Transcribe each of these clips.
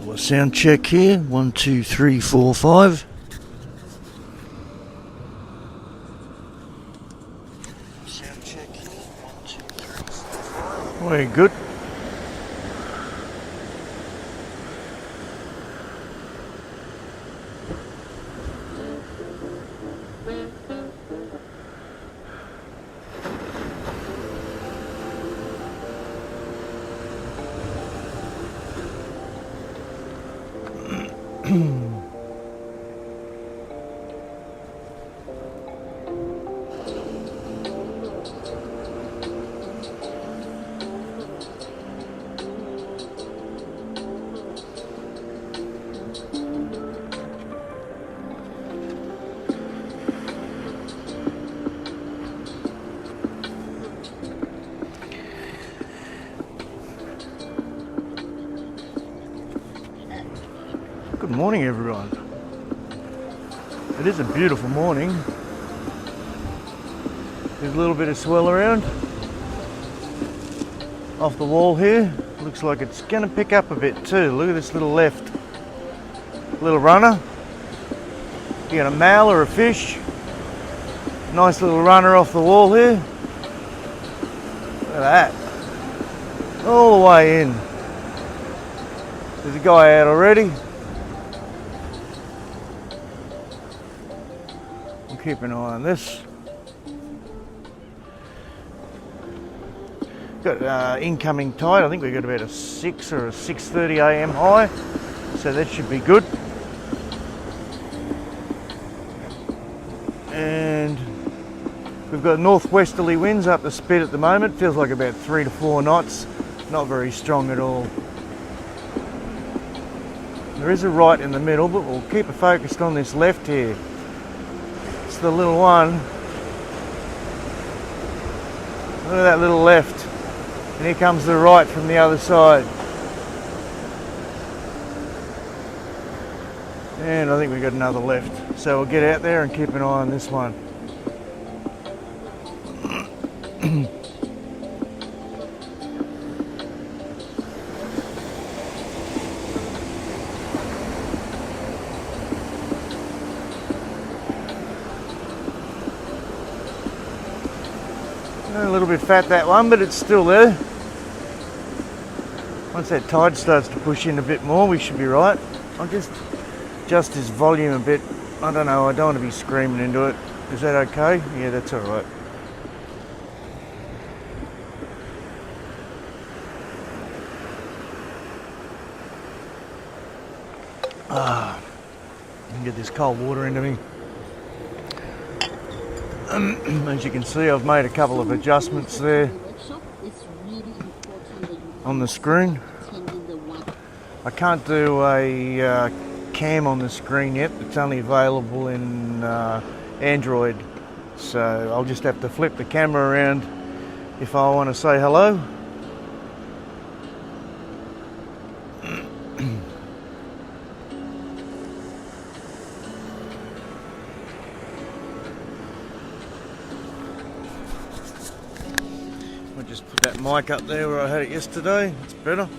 Well, sound check here. 1, 2, 3, 4, 5. Sound check here. 1, 2, 3, 4, 5. Very good. Good morning, everyone. It is a beautiful morning. There's a little bit of swell around off the wall here. Looks like it's going to pick up a bit too. Look at this little left. Little runner. You got a male or a fish. Nice little runner off the wall here. Look at that. All the way in. There's a guy out already. Keep an eye on this. Got incoming tide. I think we've got about a 6 or a 6:30 a.m. high, so that should be good. And we've got northwesterly winds up the spit at the moment. Feels like about 3 to 4 knots. Not very strong at all. There is a right in the middle, but we'll keep it focused on this left here. The little one. Look at that little left, and here comes the right from the other side. And I think we got another left, so we'll get out there and keep an eye on this one. A little bit fat, that one, but it's still there. Once that tide starts to push in a bit more, we should be right. I'll just adjust his volume a bit. I don't know, I don't want to be screaming into it. Is that okay? Yeah, that's all right. I can get this cold water into me. As you can see, I've made a couple of adjustments there on the screen. I can't do a cam on the screen yet. It's only available in Android, so I'll just have to flip the camera around if I want to say hello. Just put that mic up there where I had it yesterday. It's better,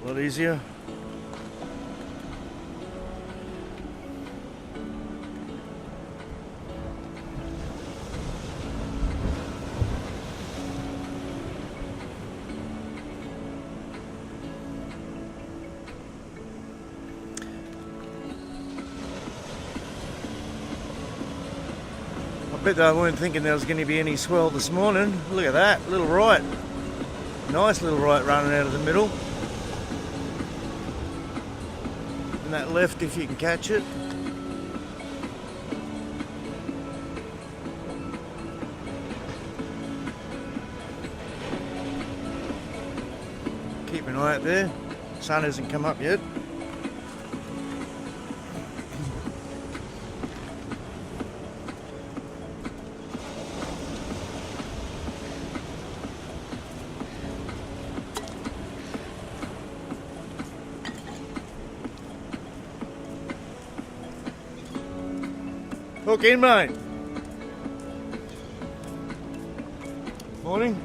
a lot easier. I bet they weren't thinking there was going to be any swell this morning. Look at that, little right. Nice little right running out of the middle. And that left if you can catch it. Keep an eye out there. Sun hasn't come up yet. Hook in, mate. Morning.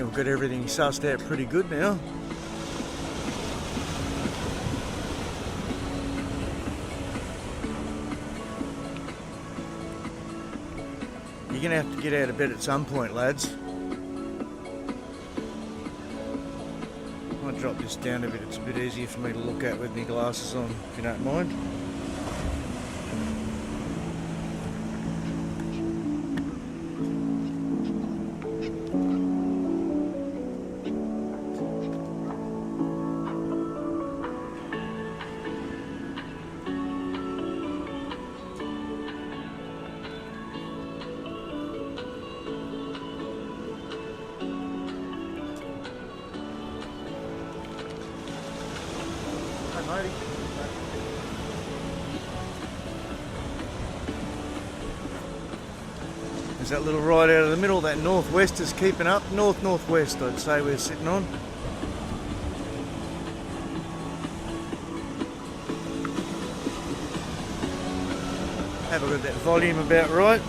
think I've got everything sussed out pretty good now. You're going to have to get out of bed at some point, lads. I might drop this down a bit, it's a bit easier for me to look at with my glasses on, if you don't mind. There's that little right out of the middle, that northwest is keeping up. North-northwest, I'd say we're sitting on. Have I got that volume about right?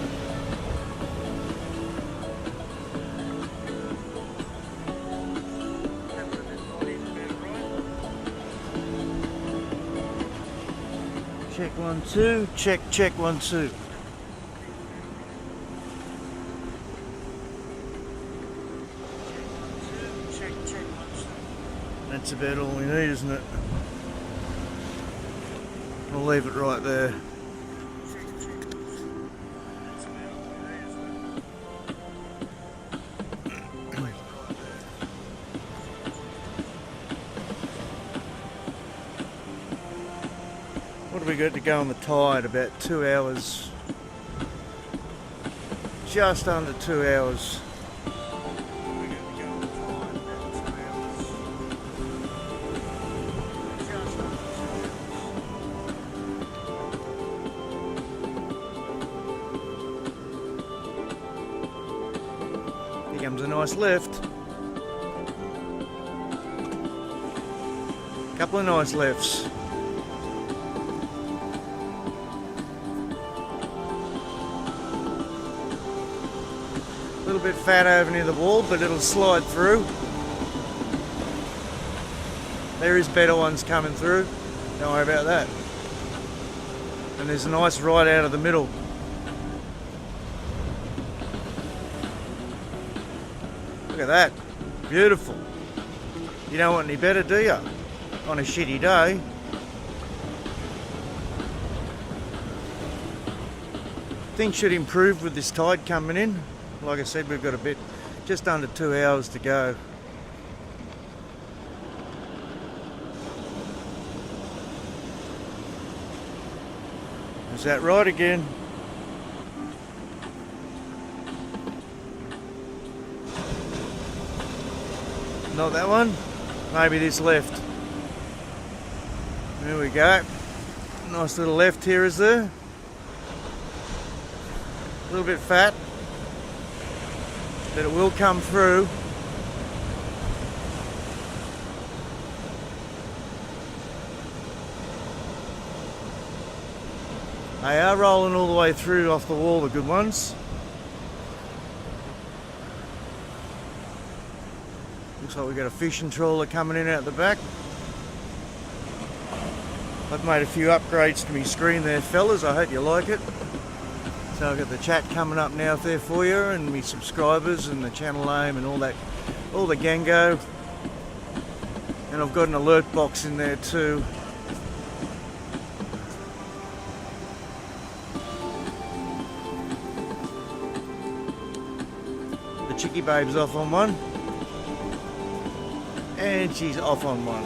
Check 1 2, check 1 2. That's about all we need, isn't it? I'll leave it right there. What have we got to go on the tide? About 2 hours. Just under 2 hours. Here comes a nice lift. Couple of nice lifts. A little bit fat over near the wall, but it'll slide through. There is better ones coming through. Don't worry about that. And there's a nice right out of the middle. Look at that. Beautiful. You don't want any better, do you? On a shitty day. Things should improve with this tide coming in. Like I said, we've got a bit, just under 2 hours to go. Is that right again? Not that one? Maybe this left. There we go. Nice little left here, is there? A little bit fat, but it will come through. They are rolling all the way through off the wall, the good ones. Looks like we've got a fishing trawler coming in out the back. I've made a few upgrades to my screen there, fellas. I hope you like it. So I've got the chat coming up now there for you, and my subscribers and the channel name and all that, all the gango. And I've got an alert box in there too. The chickie babe's off on one. And she's off on one.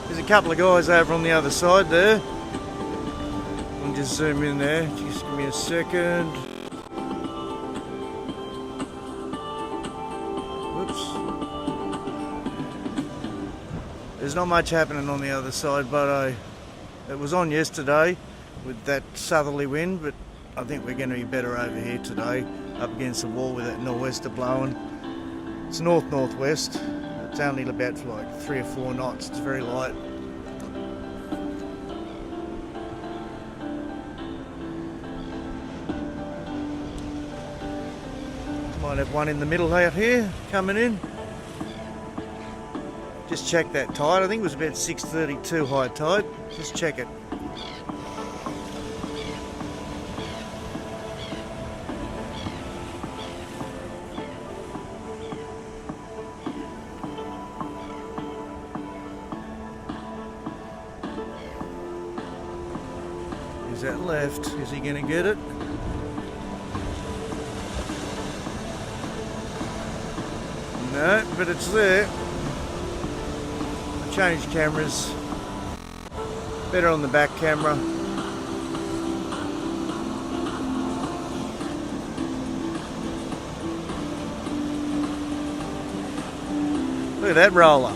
There's a couple of guys over on the other side there. I'll just zoom in there. Just give me a second. Whoops. There's not much happening on the other side, but it was on yesterday with that southerly wind, but I think we're going to be better over here today, up against the wall with that nor'wester blowing. It's north-northwest. It's only about like 3 or 4 knots. It's very light. Might have one in the middle out here coming in. Just check that tide. I think it was about 6:32 high tide. Just check it. Is that left? Is he going to get it? No, but it's there. I changed cameras. Better on the back camera. Look at that roller.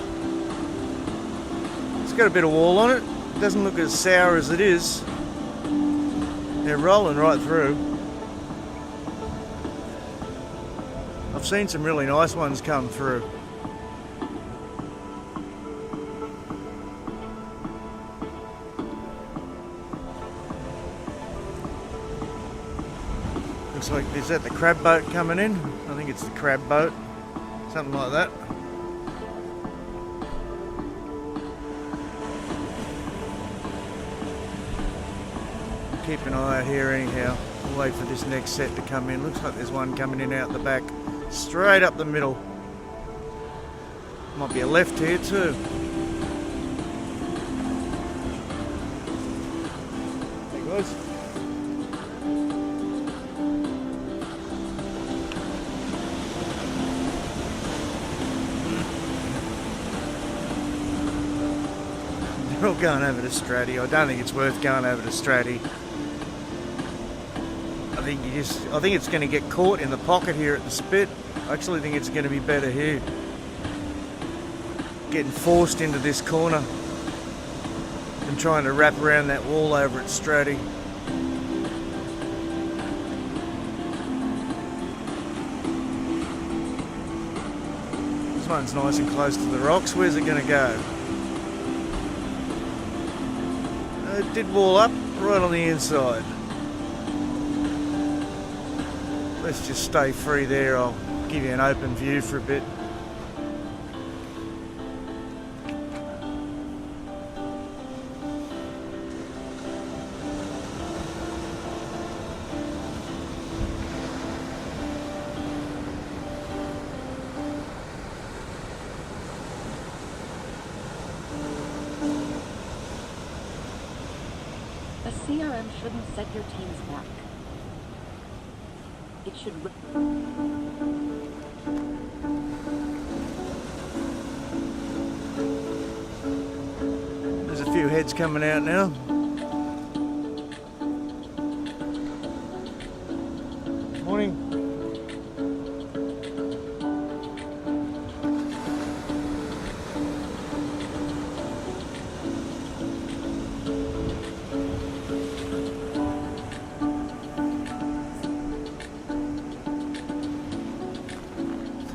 It's got a bit of wall on it. It doesn't look as sour as it is. They're rolling right through. I've seen some really nice ones come through. Looks like, is that the crab boat coming in? I think it's the crab boat. Something like that. Keep an eye out here anyhow. We'll wait for this next set to come in. Looks like there's one coming in out the back. Straight up the middle. Might be a left here too. There it goes. They're all going over to Stratty. I don't think it's worth going over to Stratty. I think it's going to get caught in the pocket here at the spit. I actually think it's going to be better here. Getting forced into this corner and trying to wrap around that wall over at Stratty. This one's nice and close to the rocks. Where's it going to go? It did wall up right on the inside. Let's just stay free there. I'll give you an open view for a bit. A CRM shouldn't set your teams back. It should. There's a few heads coming out now. Morning.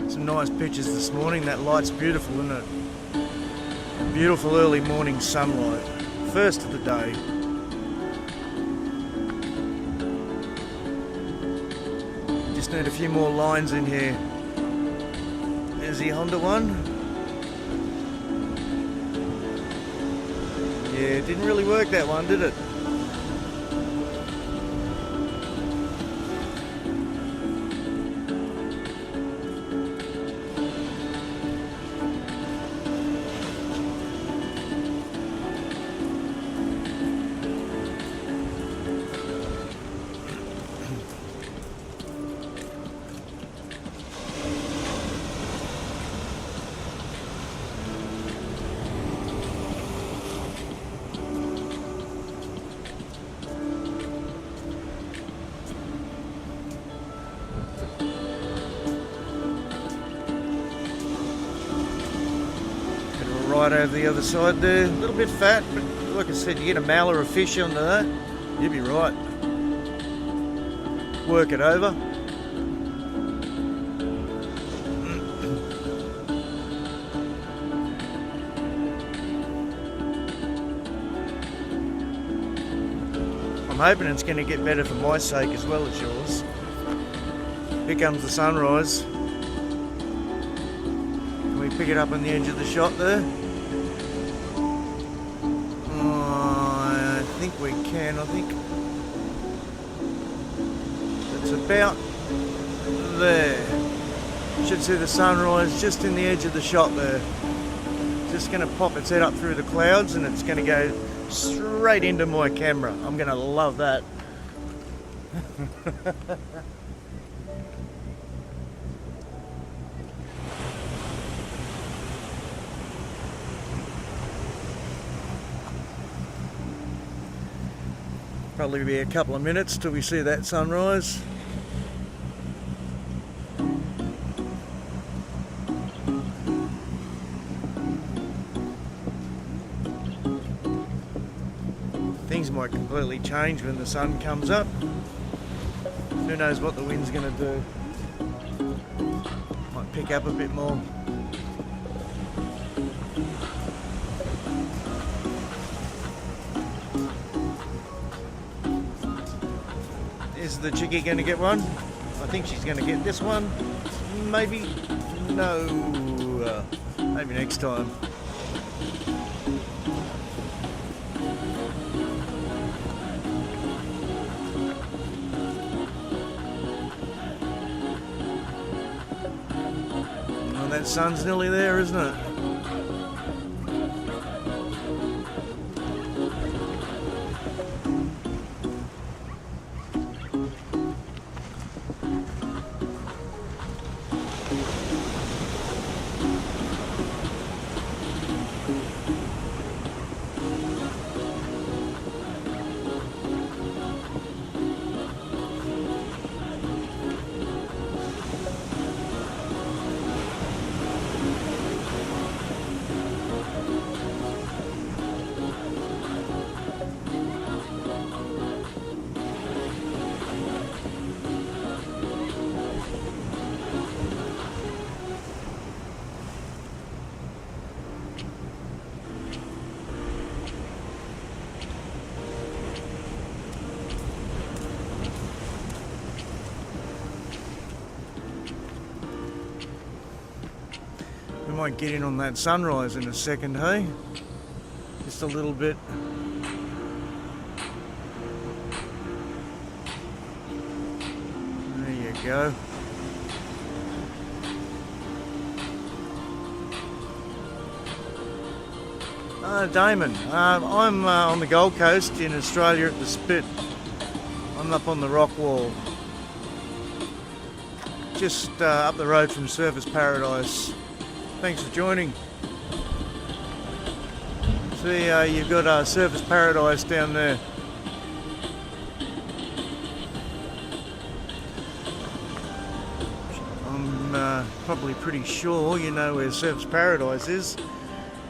Some nice pictures this morning. That light's beautiful, isn't it? Beautiful early morning sunlight. First of the day. Just need a few more lines in here. There's the Honda one. Yeah, it didn't really work that one, did it? Right over the other side there, a little bit fat, but like I said, you get a male or a fish under that, you'll be right. Work it over. I'm hoping it's going to get better for my sake as well as yours. Here comes the sunrise. Can we pick it up on the edge of the shot there? I think we can. I think it's about there. Should see the sunrise just in the edge of the shot there. Just going to pop its head up through the clouds and it's going to go straight into my camera. I'm going to love that. Probably be a couple of minutes till we see that sunrise. Things might completely change when the sun comes up. Who knows what the wind's going to do. Might pick up a bit more. Is the chickie going to get one? I think she's going to get this one. Maybe. No. Maybe next time. Oh, that sun's nearly there, isn't it? We might get in on that sunrise in a second, hey? Just a little bit. There you go. Damon, I'm on the Gold Coast in Australia at the Spit. I'm up on the rock wall. Just up the road from Surfers Paradise. Thanks for joining. See, you've got Surfers Paradise down there. I'm probably pretty sure you know where Surfers Paradise is.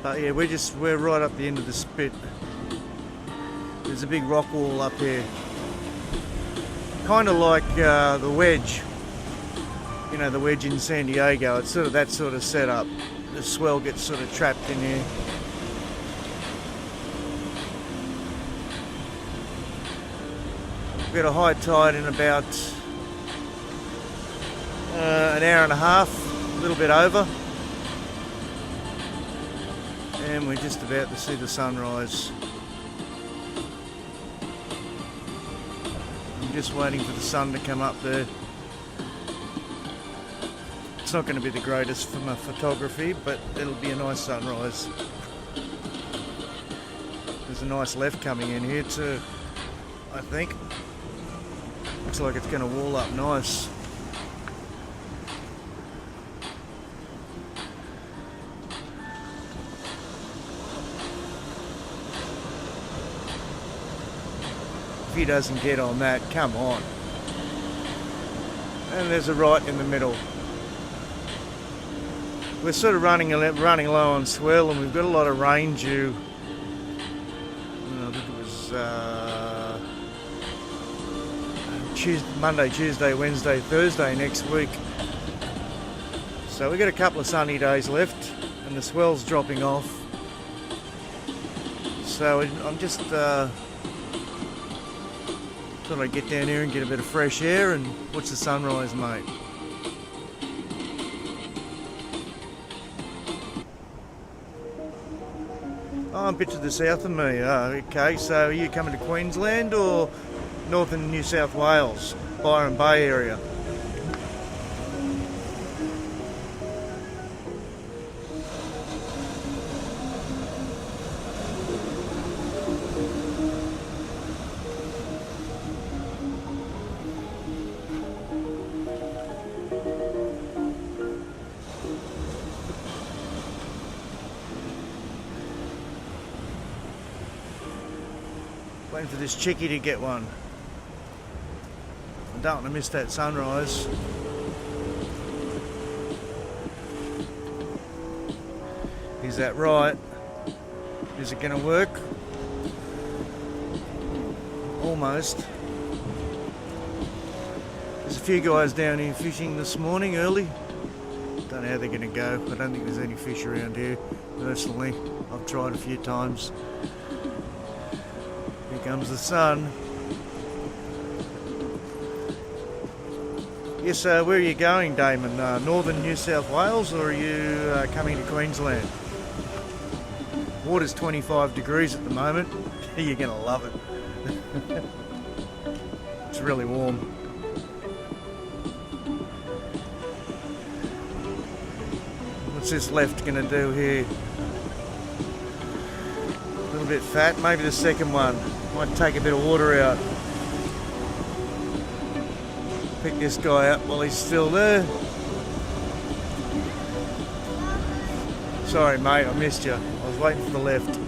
But yeah, we're right up the end of the Spit. There's a big rock wall up here. Kind of like the Wedge. You know, the Wedge in San Diego. It's sort of that sort of setup. The swell gets sort of trapped in here. We've got a high tide in about an hour and a half, a little bit over. And we're just about to see the sunrise. I'm just waiting for the sun to come up there. It's not going to be the greatest for my photography, but it'll be a nice sunrise. There's a nice left coming in here too, I think. Looks like it's going to wall up nice. If he doesn't get on that, come on. And there's a right in the middle. We're sort of running low on swell, and we've got a lot of rain due. I think it was Monday, Tuesday, Wednesday, Thursday next week. So we've got a couple of sunny days left, and the swell's dropping off. So I'm just thought I'd get down here and get a bit of fresh air and watch the sunrise, mate. Oh, a bit to the south of me. Oh, okay, so are you coming to Queensland or northern New South Wales, Byron Bay area? Waiting for this chickie to get one. I don't want to miss that sunrise. Is that right? Is it going to work? Almost. There's a few guys down here fishing this morning early. Don't know how they're going to go. I don't think there's any fish around here personally. I've tried a few times. Here comes the sun. Yes, where are you going, Damon? Northern New South Wales, or are you coming to Queensland? Water's 25 degrees at the moment. You're going to love it. It's really warm. What's this left going to do here? A little bit fat, maybe the second one. Might take a bit of water out. Pick this guy up while he's still there. Sorry mate, I missed you. I was waiting for the left.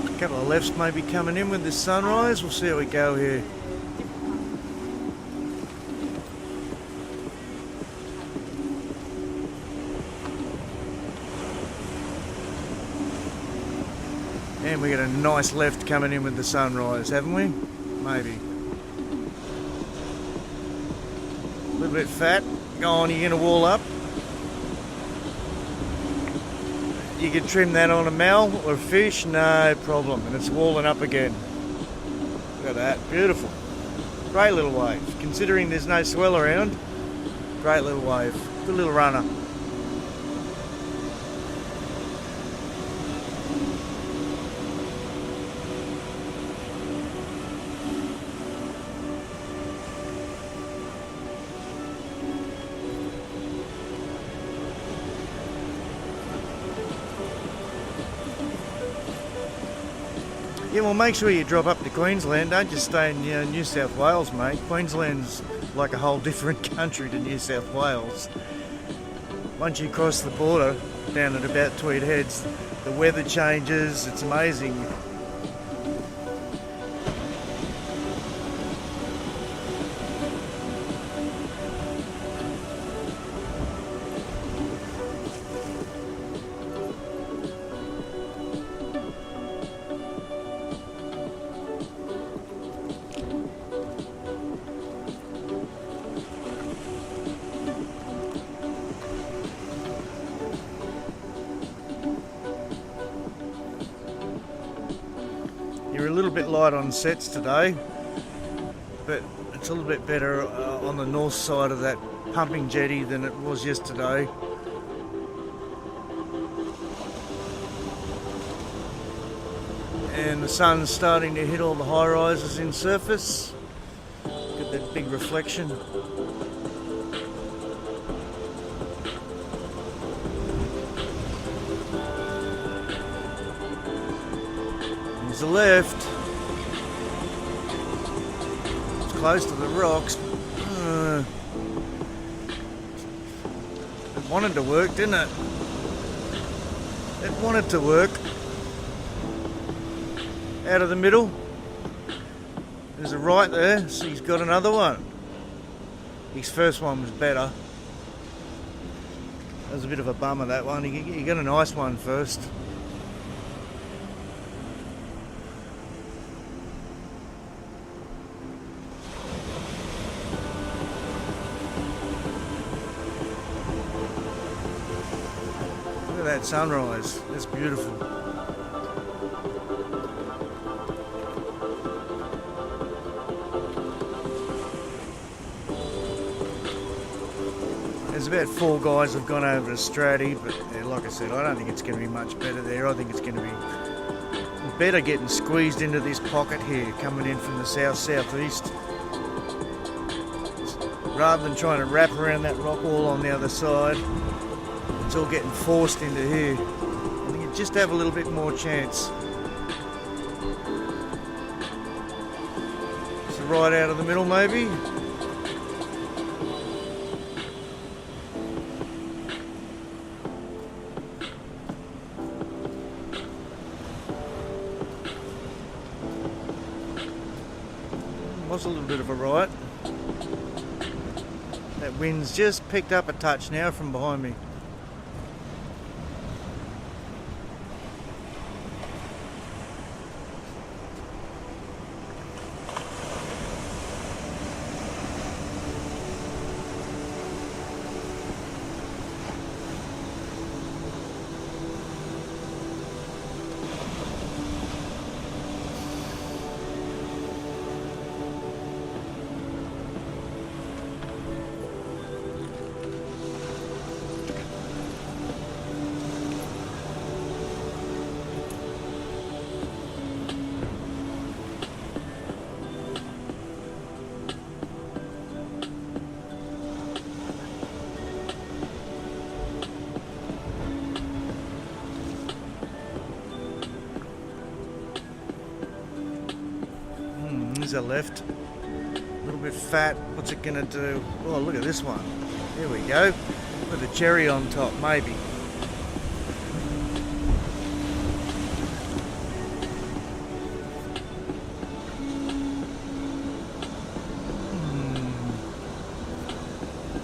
A couple of lefts maybe coming in with this sunrise. We'll see how we go here. And we got a nice left coming in with the sunrise, haven't we? Maybe. A little bit fat. Go on, you're going to wall up. You can trim that on a mal or a fish, no problem. And it's walling up again. Look at that, beautiful. Great little wave. Considering there's no swell around, great little wave. Good little runner. Yeah, well, make sure you drop up to Queensland. Don't just stay in New South Wales, mate. Queensland's like a whole different country to New South Wales. Once you cross the border down at about Tweed Heads, the weather changes. It's amazing. You're a little bit light on sets today, but it's a little bit better on the north side of that pumping jetty than it was yesterday. And the sun's starting to hit all the high rises in surface. Get that big reflection. There's the left. It's close to the rocks. It wanted to work, didn't it? It wanted to work. Out of the middle. There's a right there, so he's got another one. His first one was better. That was a bit of a bummer, that one. You got a nice one first. Look at that sunrise. That's beautiful. There's about 4 guys who've gone over to Stratty, but like I said, I don't think it's going to be much better there. I think it's going to be better getting squeezed into this pocket here, coming in from the south-southeast, rather than trying to wrap around that rock wall on the other side. It's all getting forced into here. I think you just have a little bit more chance. So right out of the middle, maybe. Was a little bit of a right. That wind's just picked up a touch now from behind me. There's a left. A little bit fat. What's it gonna do? Oh, look at this one. There we go. With a cherry on top, maybe.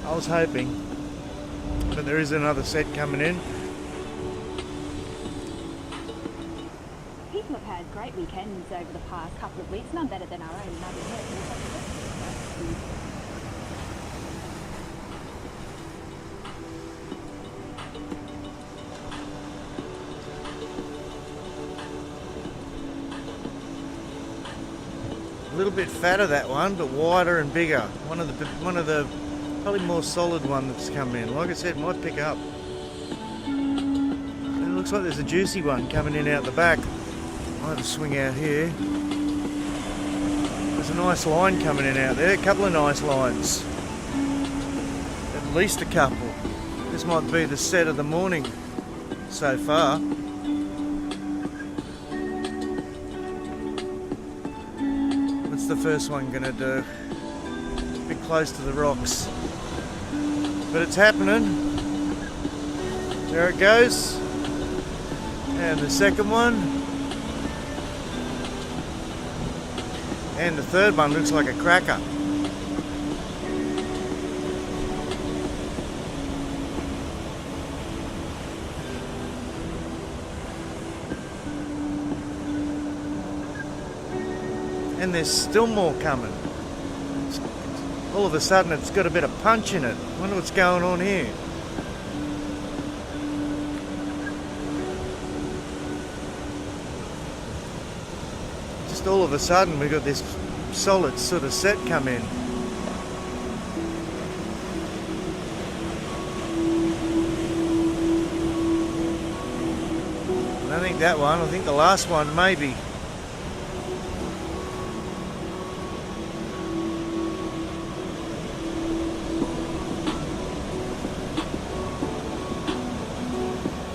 I was hoping, but there is another set coming in. People have had great weekends over the past couple of weeks, none better than our own Mother A little bit fatter, that one, but wider and bigger. One of the probably more solid one that's come in. Like I said, might pick up. It looks like there's a juicy one coming in out the back. I'll have a swing out here. There's a nice line coming in out there. A couple of nice lines. At least a couple. This might be the set of the morning so far. What's the first one gonna do? A bit close to the rocks. But it's happening. There it goes. And the second one. And the third one looks like a cracker. And there's still more coming. All of a sudden it's got a bit of punch in it. I wonder what's going on here. Just all of a sudden we've got this solid sort of set come in. I don't think that one, I think the last one maybe.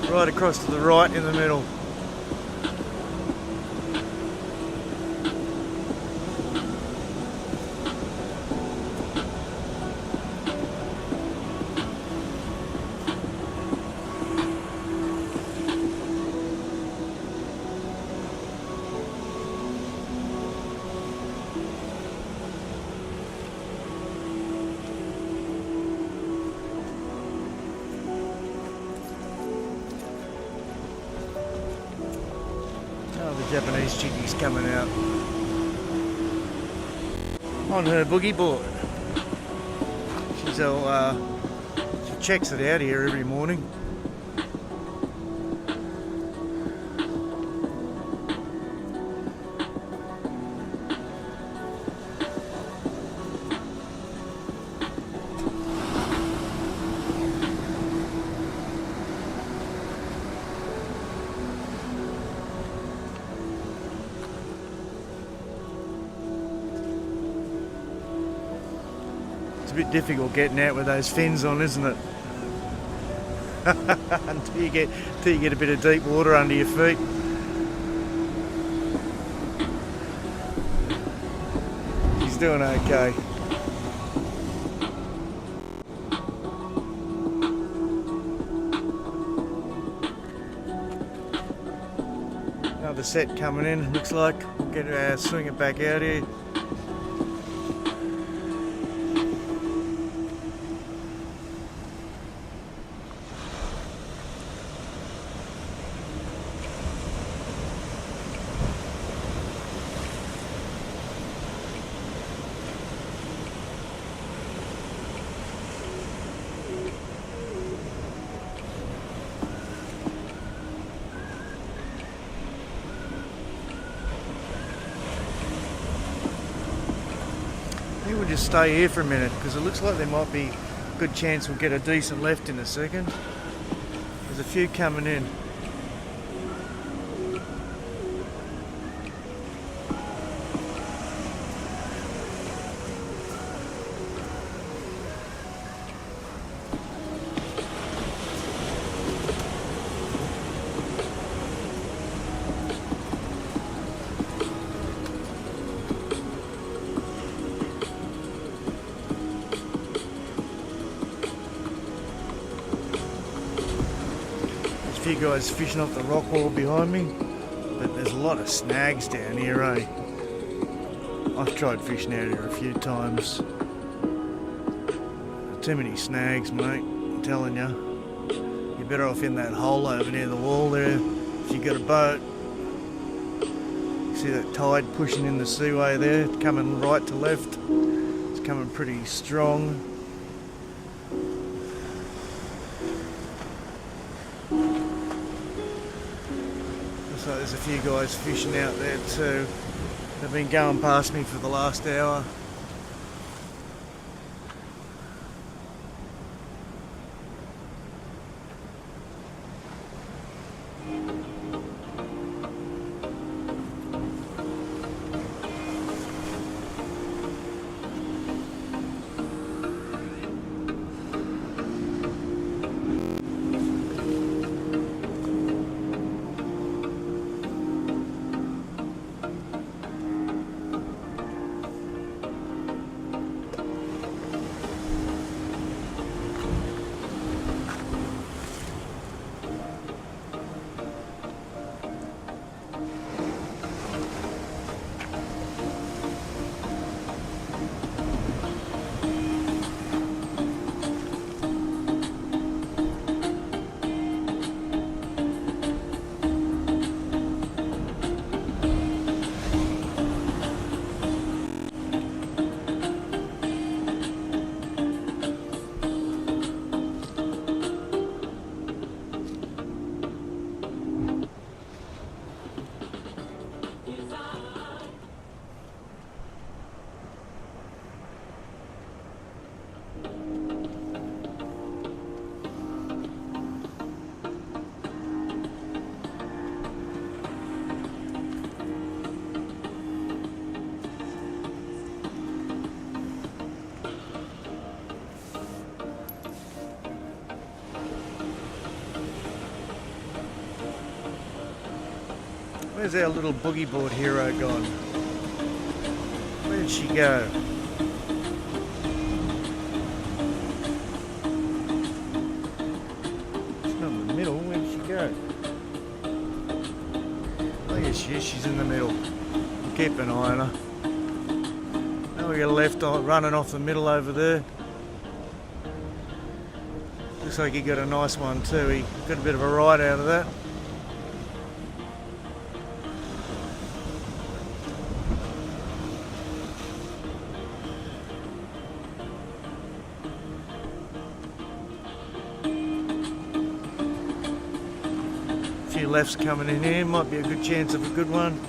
Right across to the right in the middle. The Japanese chickie's coming out on her boogie board. She checks it out here every morning. It's a bit difficult getting out with those fins on, isn't it? until you get a bit of deep water under your feet. She's doing okay. Another set coming in, looks like. We'll swing it back out here. I think we'll just stay here for a minute because it looks like there might be a good chance we'll get a decent left in a second. There's a few coming in. A few guys fishing off the rock wall behind me, but there's a lot of snags down here, eh? I've tried fishing out here a few times. Too many snags, mate, I'm telling you. You're better off in that hole over near the wall there if you got a boat. See that tide pushing in the seaway there, coming right to left. It's coming pretty strong. So there's a few guys fishing out there too. They've been going past me for the last hour. Where's our little boogie board hero gone? Where did she go? She's not in the middle. Where did she go? Oh, yes, she is. She's in the middle. Keep an eye on her. Now we got a left eye running off the middle over there. Looks like he got a nice one too. He got a bit of a ride out of that. left's coming in here. Might be a good chance of a good one.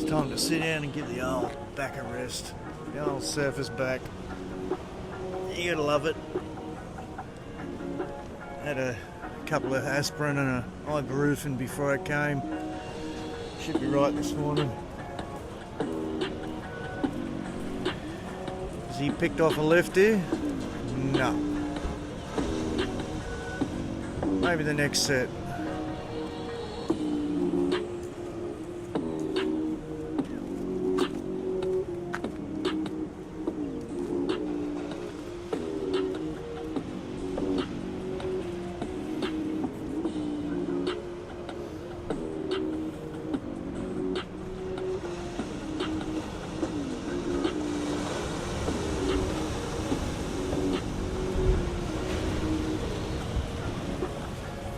Time to sit down and give the old back a rest. The old surface back. You gotta love it. Had a couple of aspirin and a ibuprofen before I came. Should be right this morning. Has he picked off a left here? No. Maybe the next set.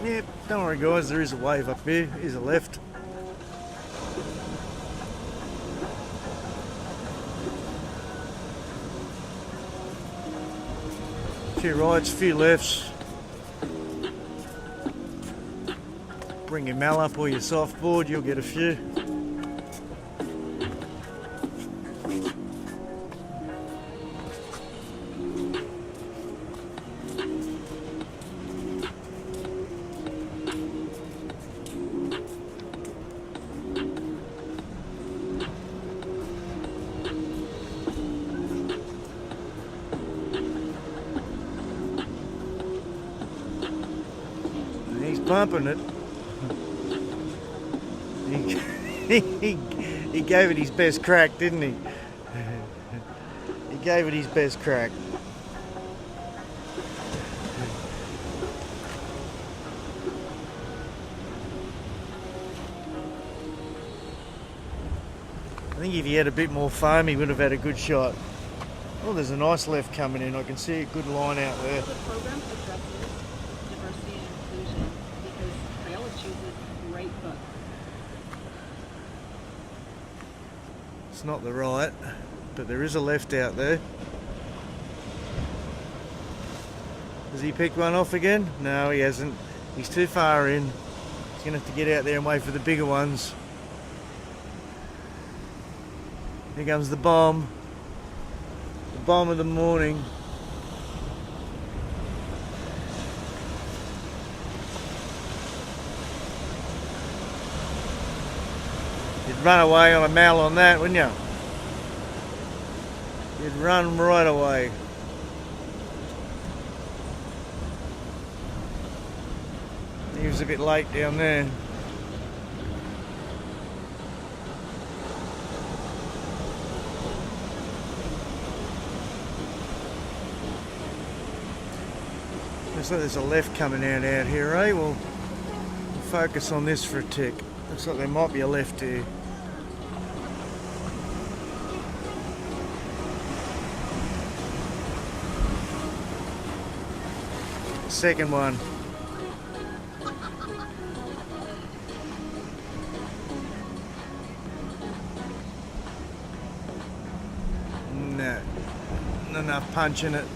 Yep, don't worry guys, there is a wave up here. Here's a left. A few rights, a few lefts. Bring your mal up or your softboard, you'll get a few. He's pumping it. He gave it his best crack, didn't he? He gave it his best crack. I think if he had a bit more foam, he would have had a good shot. Oh, there's a nice left coming in. I can see a good line out there. The program addresses diversity and inclusion because Crayola chooses great books. It's not the right, but there is a left out there. Has he picked one off again? No, he hasn't. He's too far in. He's going to have to get out there and wait for the bigger ones. Here comes the bomb. The bomb of the morning. You'd run away on a mal on that, wouldn't you? You'd run right away. He was a bit late down there. Looks like there's a left coming out here, eh? We'll focus on this for a tick. Looks like there might be a left here. Second one. No, not enough punch in it.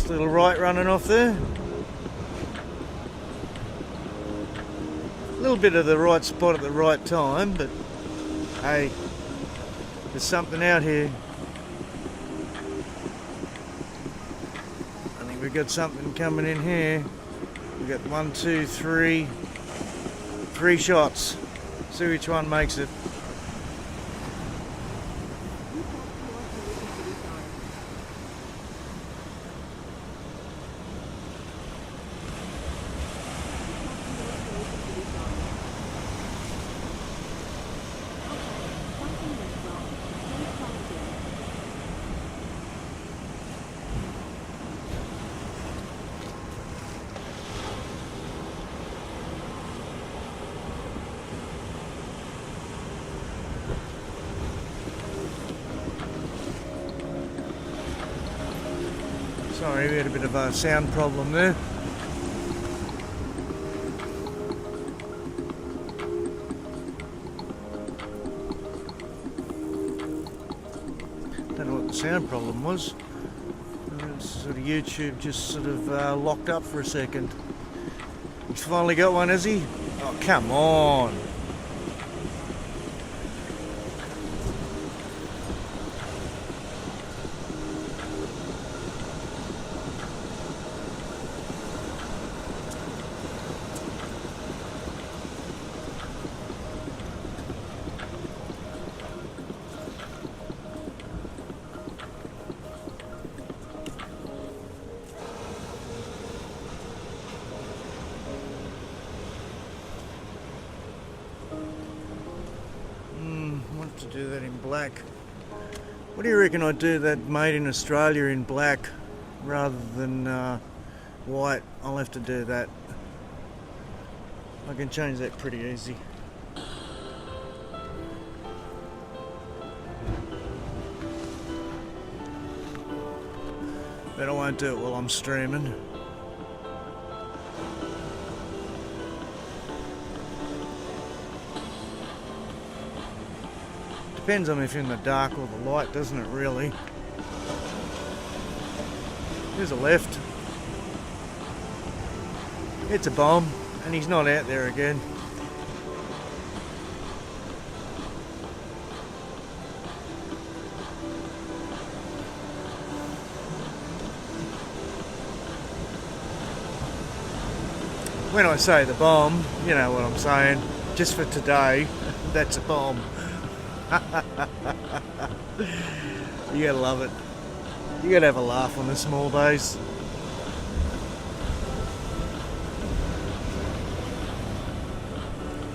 Nice little right running off there. A little bit of the right spot at the right time, but hey, there's something out here. I think we've got something coming in here. We've got 1, 2, 3 shots. See which one makes it. Sorry, we had a bit of a sound problem there. Don't know what the sound problem was. Sort of YouTube just sort of locked up for a second. He's finally got one, has he? Oh, come on. To do that in black. What do you reckon I'd do that made in Australia in black rather than white? I'll have to do that. I can change that pretty easy. But I won't do it while I'm streaming. Depends on if you're in the dark or the light, doesn't it, really? There's a left. It's a bomb, and he's not out there again. When I say the bomb, you know what I'm saying. Just for today, that's a bomb. You gotta love it. You gotta have a laugh on the small days.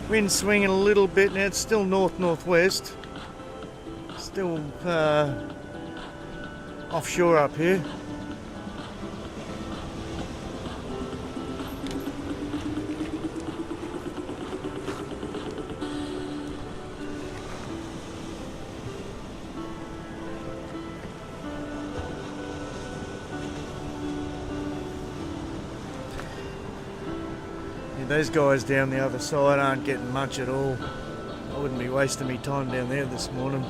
Wind swinging a little bit now. It's still north-northwest. Still offshore up here. Those guys down the other side aren't getting much at all. I wouldn't be wasting my time down there this morning.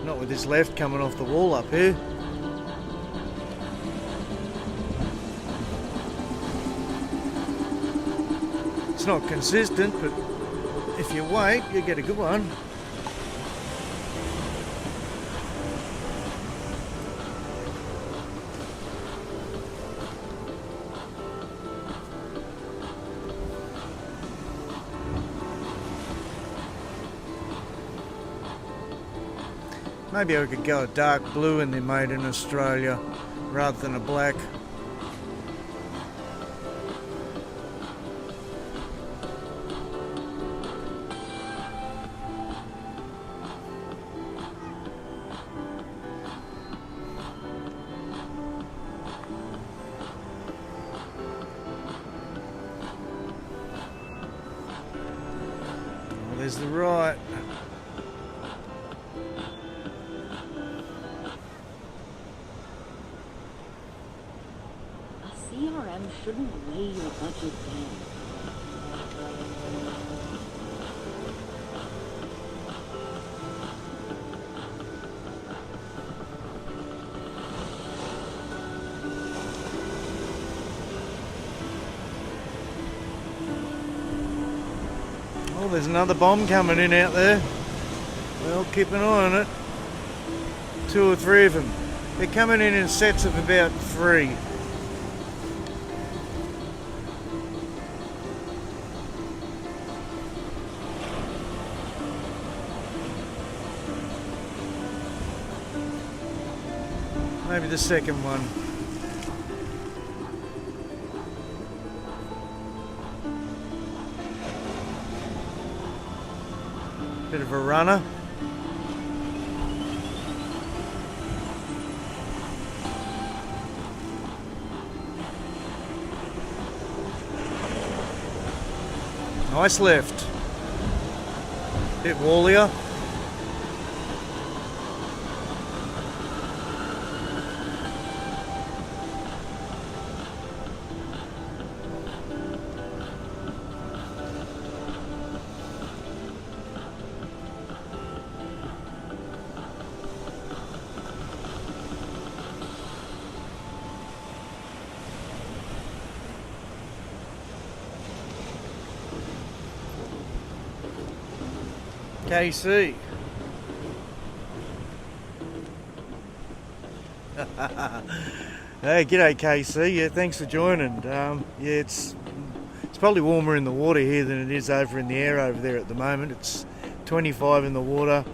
Not with this left coming off the wall up here. It's not consistent, but if you wait, you get a good one. Maybe I could go a dark blue and they're made in Australia rather than a black. Well, there's the right. CRM shouldn't weigh your budget down. Oh, there's another bomb coming in out there. Well, keep an eye on it. 2 or 3 of them. They're coming in sets of about 3. Maybe the second one. Bit of a runner. Nice left. Bit wallier. KC. Hey, g'day KC. Yeah, thanks for joining. Yeah, it's probably warmer in the water here than it is over in the air over there at the moment. It's 25 in the water.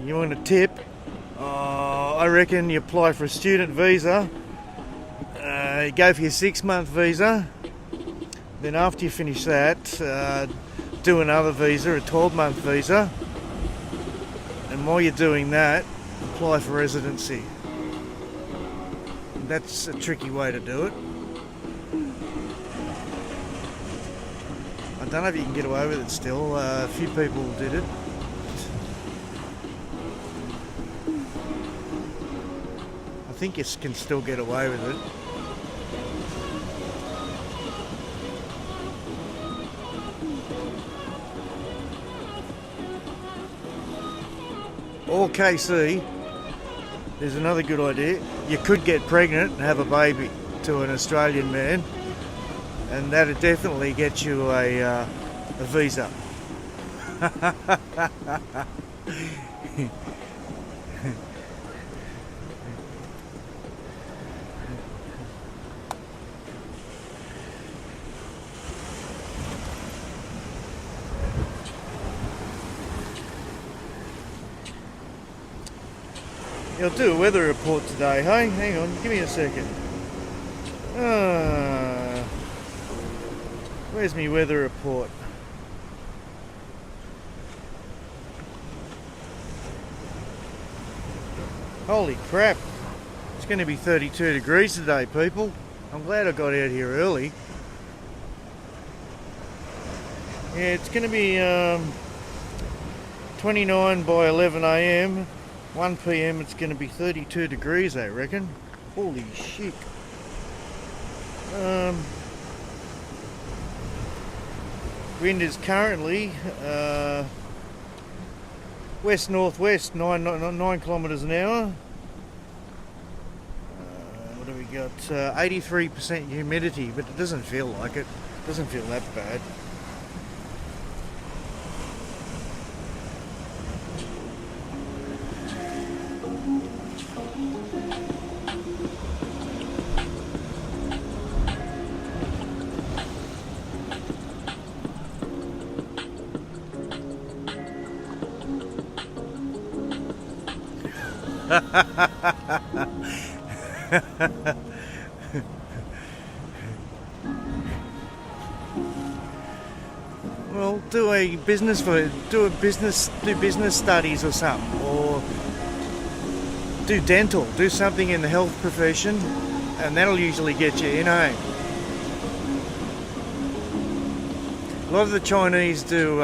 You want a tip? I reckon you apply for a student visa. You go for your 6-month visa. Then after you finish that, do another visa, a 12-month visa, and while you're doing that, apply for residency. That's a tricky way to do it. I don't know if you can get away with it still. A few people did it. I think you can still get away with it. Or KC, there's another good idea. You could get pregnant and have a baby to an Australian man, and that'd definitely get you a visa. I'll do a weather report today, hey? Hang on, give me a second. Where's my weather report? Holy crap. It's going to be 32 degrees today, people. I'm glad I got out here early. Yeah, it's going to be 29 by 11 a.m. 1 p.m. it's going to be 32 degrees, I reckon. Holy shit. Wind is currently west-northwest, 9 kilometres an hour. What do we got? 83% humidity, but it doesn't feel like it. It doesn't feel that bad. Well, do business studies or something, or do dental, do something in the health profession, and that'll usually get you in, eh? A lot of the Chinese do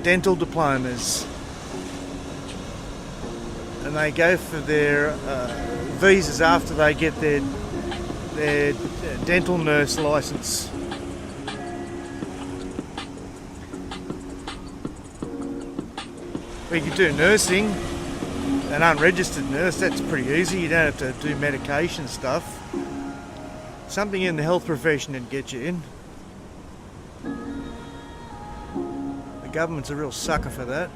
dental diplomas, and they go for their visas after they get their dental nurse license. We could do nursing, an unregistered nurse, that's pretty easy. You don't have to do medication stuff. Something in the health profession would get you in. government's a real sucker for that.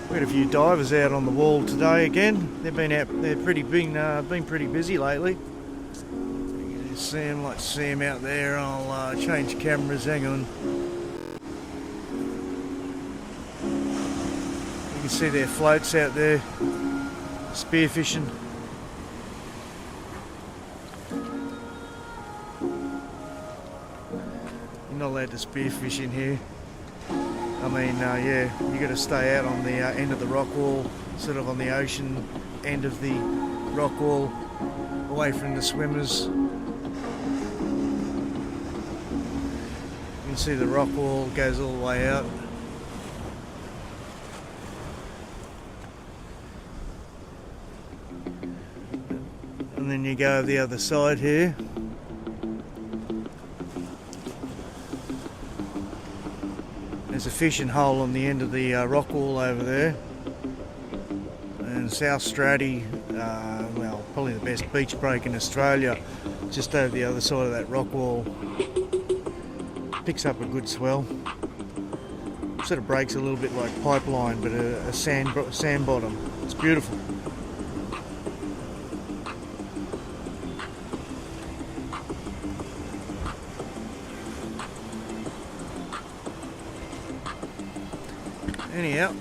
We had a few divers out on the wall today again. They've been out. They're been pretty busy lately. You can see them, like to see them out there. I'll change cameras. Hang on. You can see their floats out there, spearfishing. You're not allowed to spearfish in here. I mean, yeah, you got to stay out on the end of the rock wall, sort of on the ocean end of the rock wall, away from the swimmers. You can see the rock wall goes all the way out. And then you go the other side here. There's a fishing hole on the end of the rock wall over there, and South Stratty, well, probably the best beach break in Australia, just over the other side of that rock wall. Picks up a good swell. Sort of breaks a little bit like pipeline, but a sand bottom. It's beautiful. Anyhow,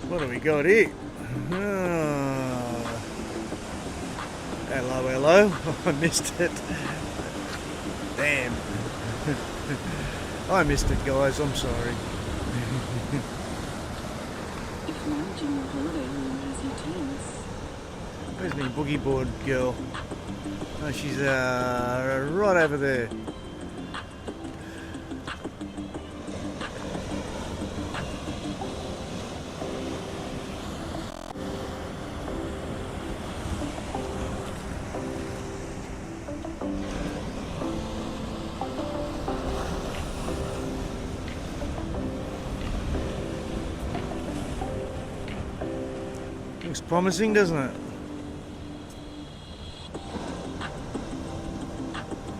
what have we got here? Hello, hello. I missed it. Damn. I missed it, guys. I'm sorry. If managing your holiday home has you tense. Where's my boogie board girl? Oh, she's right over there. Looks promising, doesn't it?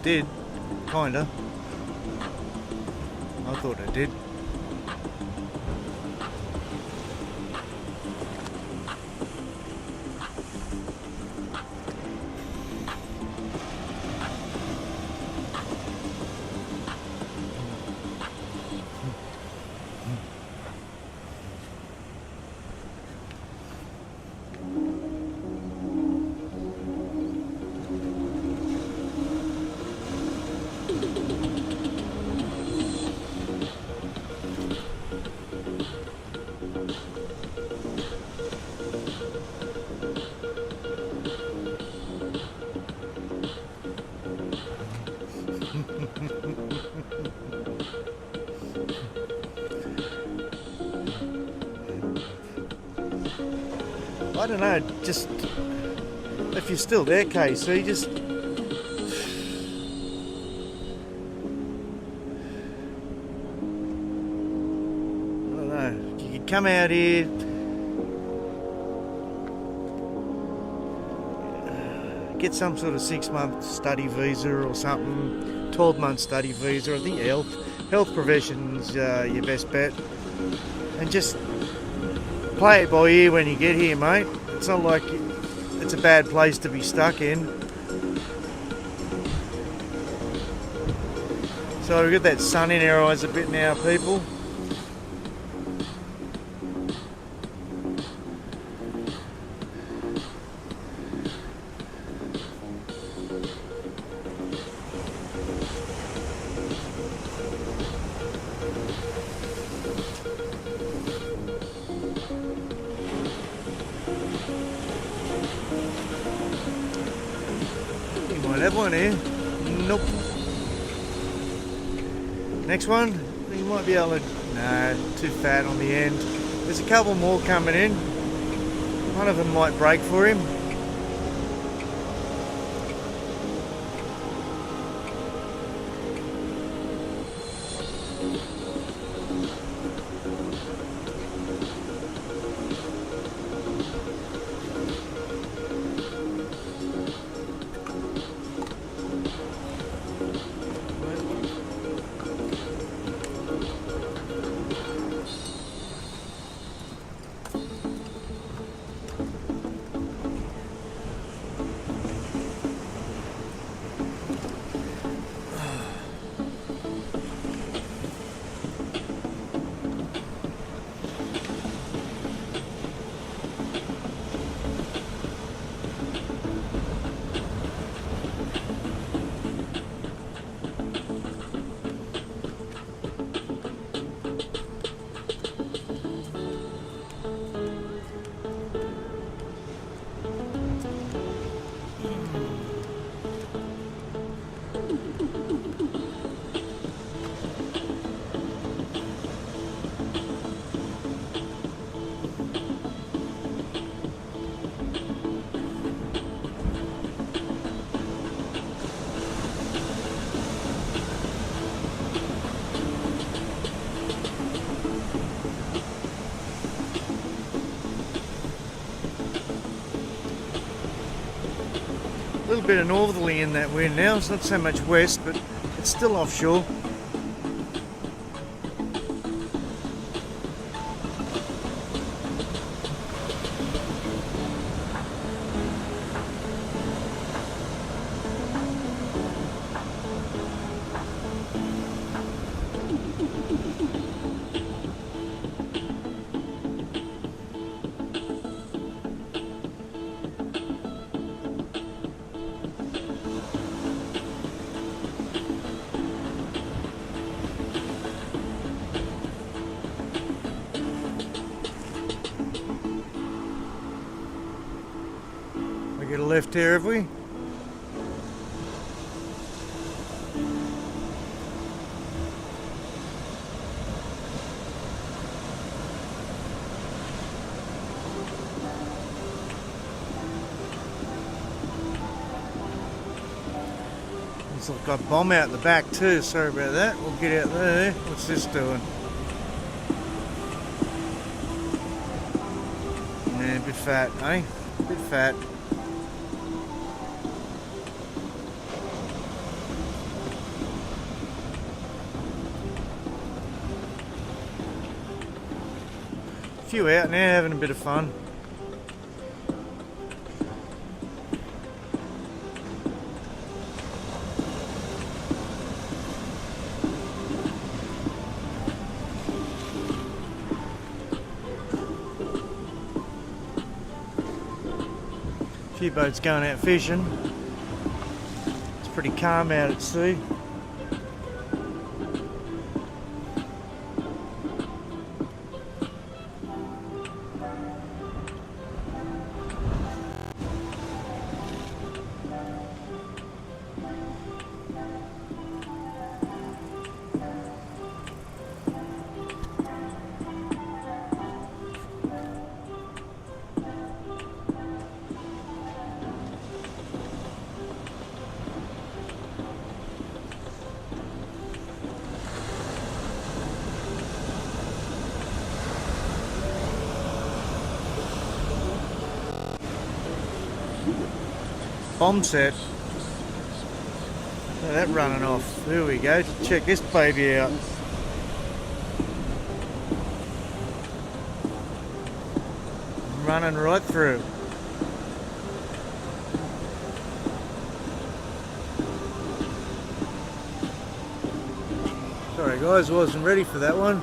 Did, kinda. I thought it did. I don't know, just if you're still there, KC, just I don't know, you could come out here, get some sort of 6-month study visa or something, 12-month study visa. I think health profession's your best bet, and just play it by ear when you get here, mate. It's not like it's a bad place to be stuck in. So we've got that sun in our eyes a bit now, people. Might have one here. Nope. Next one, you might be able to, no, too fat on the end. There's a couple more coming in. One of them might break for him. A little bit of northerly in that wind now. It's not so much west, but it's still offshore. We get a left here, have we? Looks like I've got a bomb out the back too, sorry about that. We'll get out there. What's this doing? Yeah, a bit fat, eh? A bit fat. A few out now, having a bit of fun. A few boats going out fishing. It's pretty calm out at sea. Bomb set. Look at that running off. There we go. Check this baby out. Running right through. Sorry guys, wasn't ready for that one.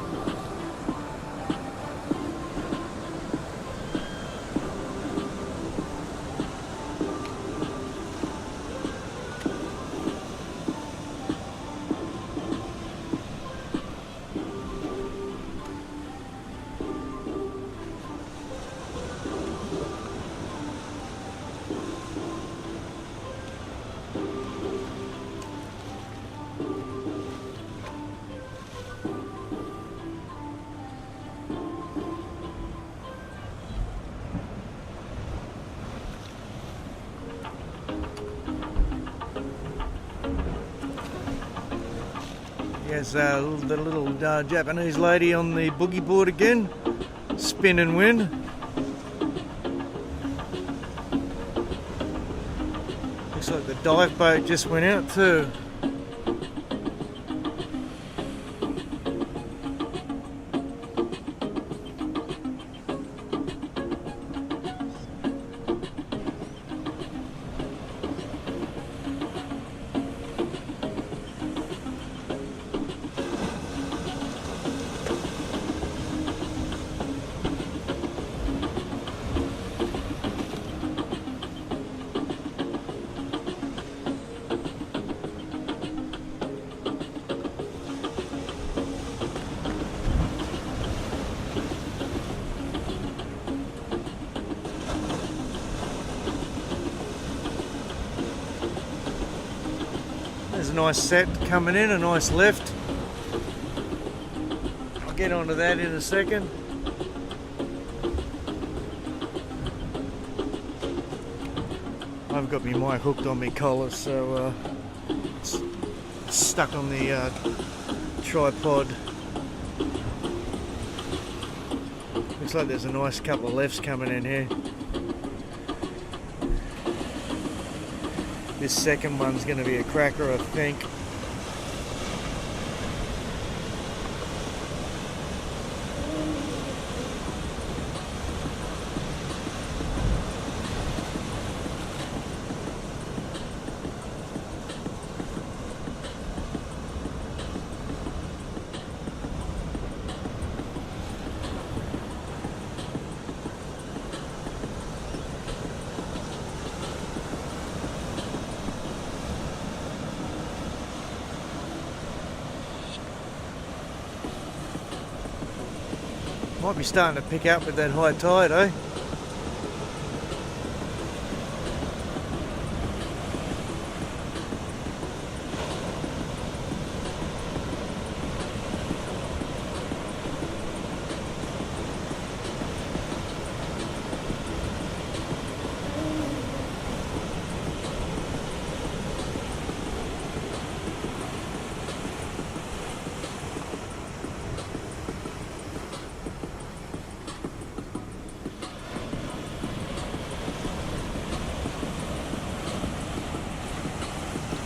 Here's the little Japanese lady on the boogie board again. Spin and win. Looks like the dive boat just went out too. There's a nice set coming in, a nice left. I'll get onto that in a second. I've got my mic hooked on my collar, so it's stuck on the tripod. Looks like there's a nice couple of lefts coming in here. This second one's going to be a cracker, I think. Might be starting to pick up with that high tide, eh?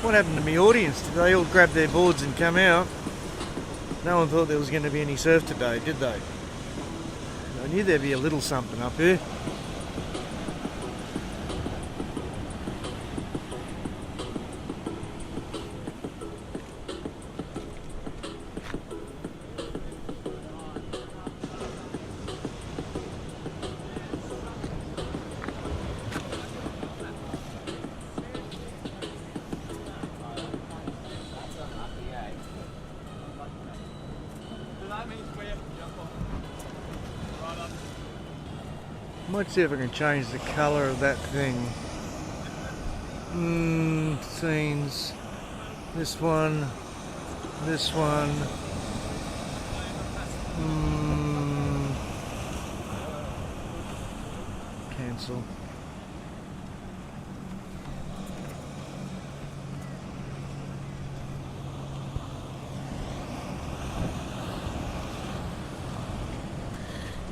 What happened to my audience? Did they all grab their boards and come out? No one thought there was going to be any surf today, did they? I knew there'd be a little something up here. Might see if I can change the colour of that thing. Scenes. This one. This one. Cancel.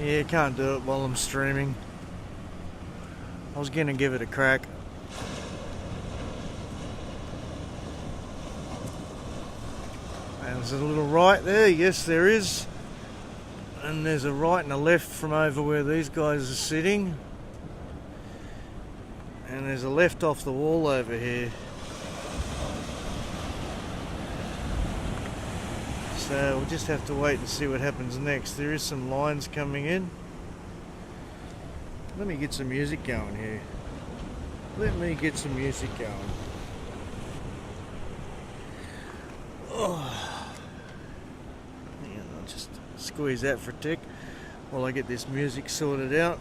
Yeah, can't do it while I'm streaming. I was gonna give it a crack. And there's a little right there, yes there is. And there's a right and a left from over where these guys are sitting. And there's a left off the wall over here. So we'll just have to wait and see what happens next. There is some lines coming in. Let me get some music going here. Let me get some music going. Oh. And I'll just squeeze that for a tick while I get this music sorted out.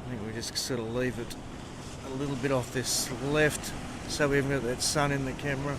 I think we just sort of leave it a little bit off this left so we haven't got that sun in the camera.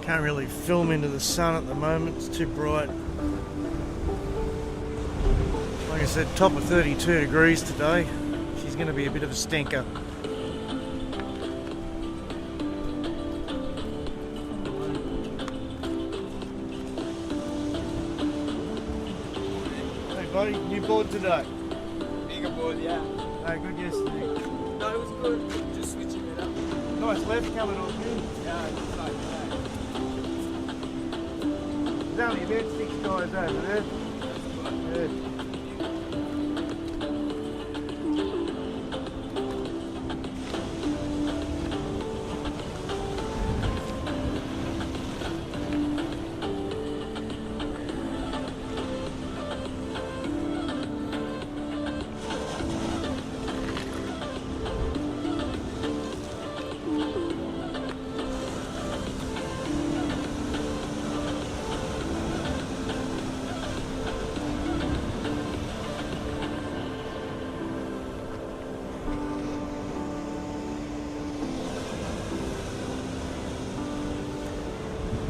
Can't really film into the sun at the moment, it's too bright. Like I said, top of 32 degrees today. She's going to be a bit of a stinker. Hey buddy, you bored today? Bigger board, yeah. No, good yesterday. No, it was good. Just switching it up. Nice left coming off you. Yeah, it's like that. There's only about 6 guys over there. Yeah.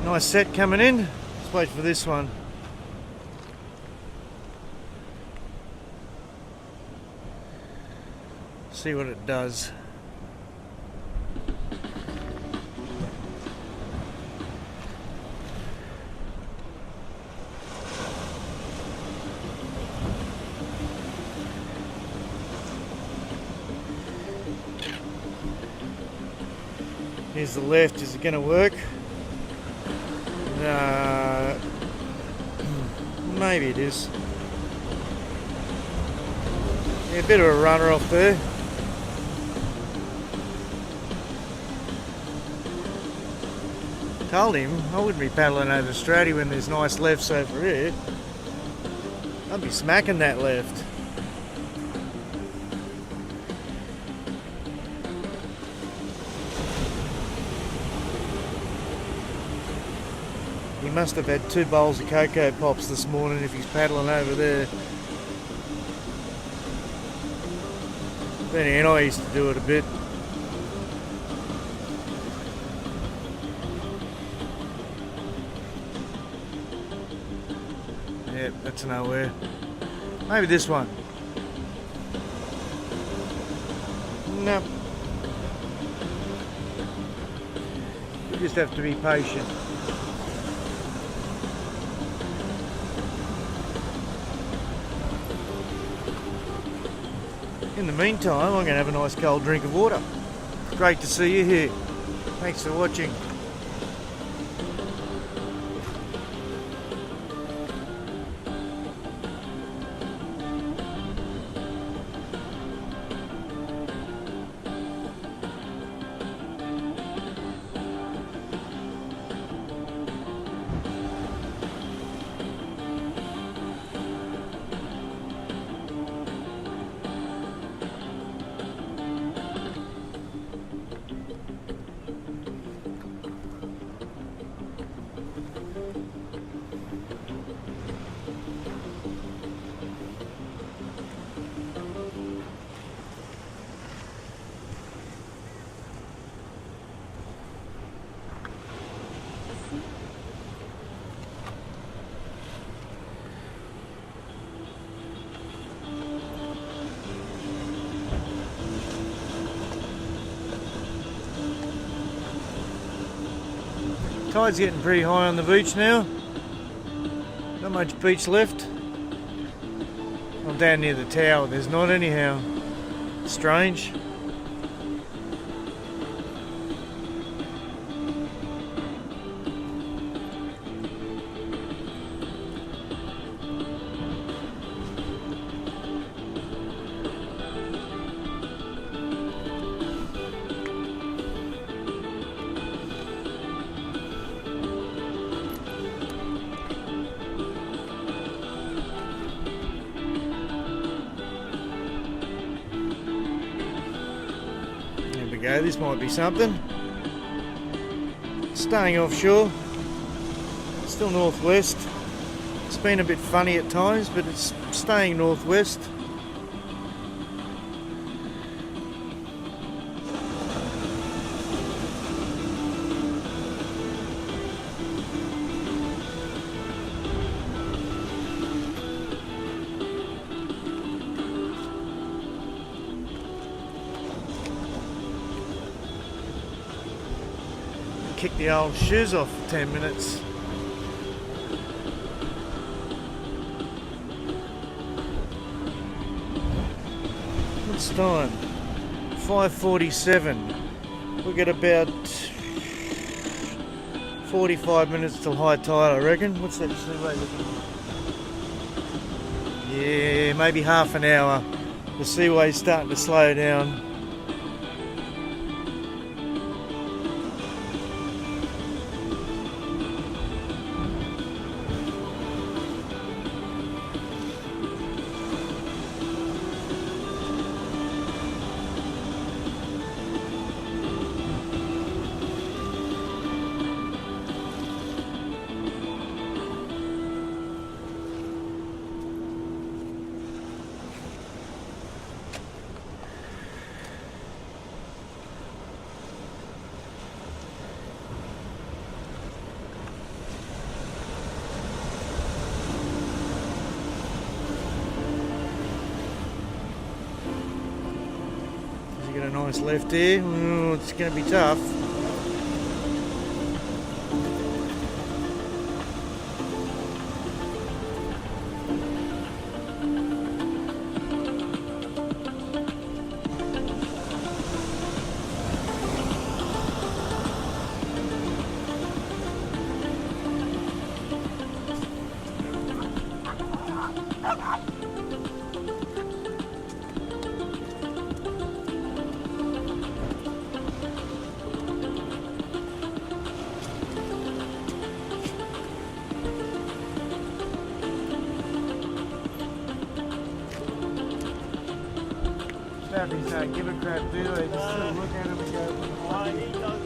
Nice set coming in. Let's wait for this one. See what it does. Here's the left. Is it going to work? Maybe it is. Yeah, a bit of a runner off there. Told him I wouldn't be paddling over Stratty when there's nice lefts over here. I'd be smacking that left. He must have had 2 bowls of Cocoa Pops this morning if he's paddling over there. Then again, I used to do it a bit. Yep, that's nowhere. Maybe this one. No. You just have to be patient. In the meantime, I'm going to have a nice cold drink of water. Great to see you here. Thanks for watching. Tide's getting pretty high on the beach now. Not much beach left. I'm down near the tower. There's not anyhow. Strange. Go. This might be something. Staying offshore, still northwest. It's been a bit funny at times, but it's staying northwest. kick the old shoes off for 10 minutes. What's time? 5:47. We got about 45 minutes till high tide, I reckon. What's that seaway looking like? Yeah, maybe half an hour. The seaway's starting to slow down. Got a nice left here. Ooh, it's going to be tough. Babbies don't give a crap, do they? Just sort of look at him and go, He does.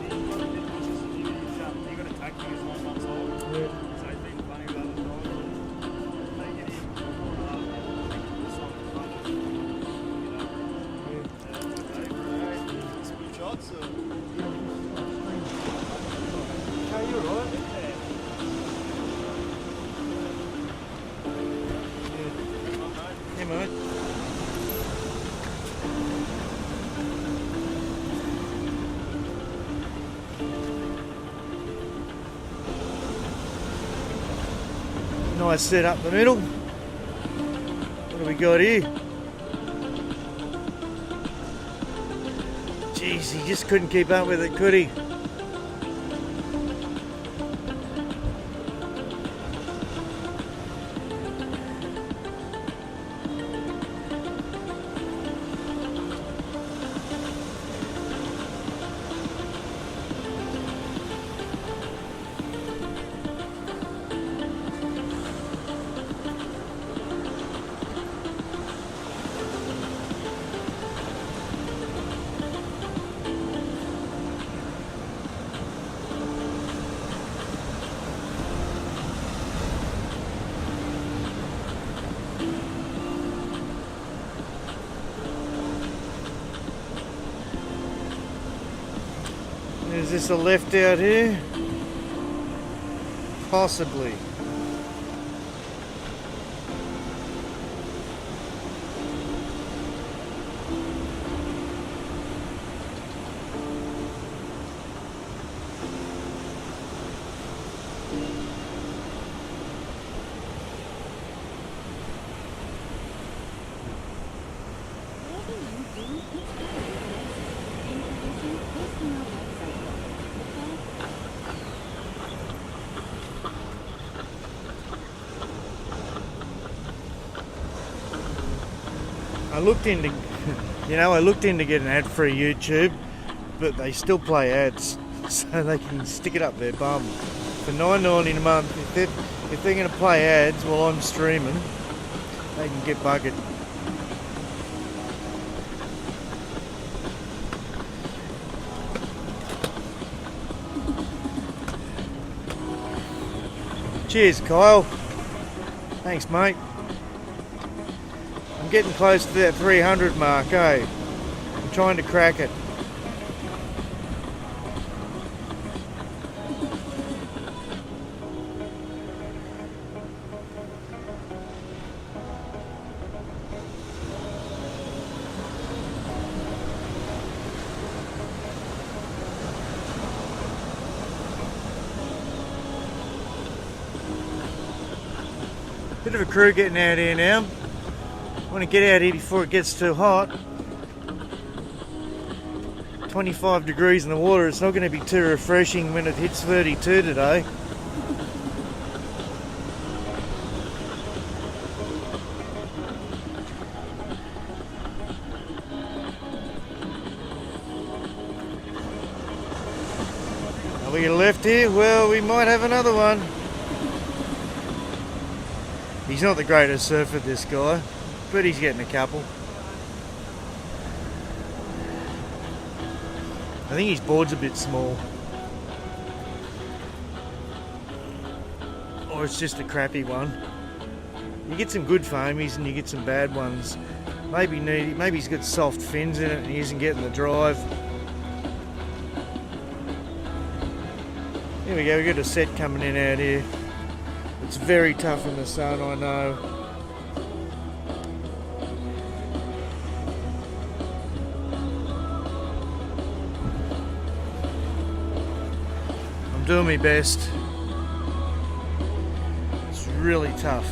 He got attacked when he was 9 months old. yeah. So he's been funny with other dogs. They get him this on the front. Some good shots. Hey, you alright? Yeah, mate. Nice set up the middle. What do we got here? Jeez, he just couldn't keep up with it, could he? Is this a left out here? Possibly. I looked into, I looked into getting ad-free YouTube, but they still play ads, so they can stick it up their bum. For $9.90 a month, if they're going to play ads while I'm streaming, they can get buggered. Cheers, Kyle. Thanks, mate. I'm getting close to that 300 mark, eh? I'm trying to crack it. Bit of a crew getting out here now. Want to get out here before it gets too hot. 25 degrees in the water, it's not going to be too refreshing when it hits 32 today. Are we left here? Well, we might have another one. He's not the greatest surfer, this guy, but he's getting a couple. I think his board's a bit small. Or it's just a crappy one. You get some good foamies and you get some bad ones. Maybe he's got soft fins in it and he isn't getting the drive. Here we go, we've got a set coming in out here. It's very tough in the sun, I know. I'm doing my best. It's really tough.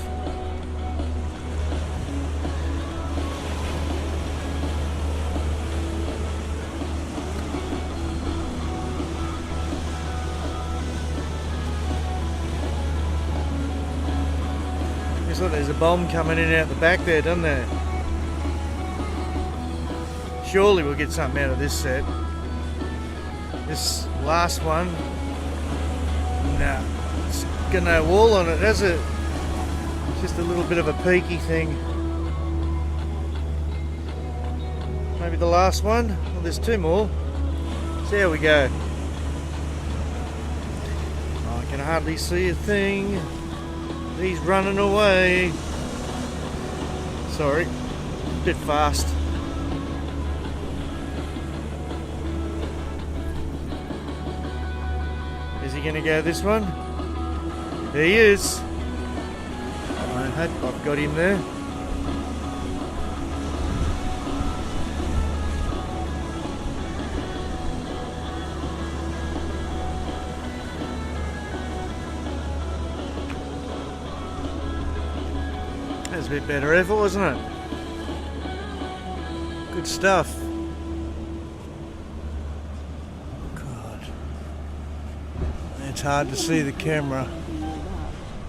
Looks like there's a bomb coming in out the back there, doesn't there? Surely we'll get something out of this set. This last one, no, it's got no wall on it, has it? It's just a little bit of a peaky thing. Maybe the last one? Well, there's two more. See how we go. I can hardly see a thing. He's running away. Sorry, a bit fast. Is he going to go this one? There he is. I hope I've got him there. That was a bit better effort, wasn't it? Good stuff. God. It's hard to see the camera.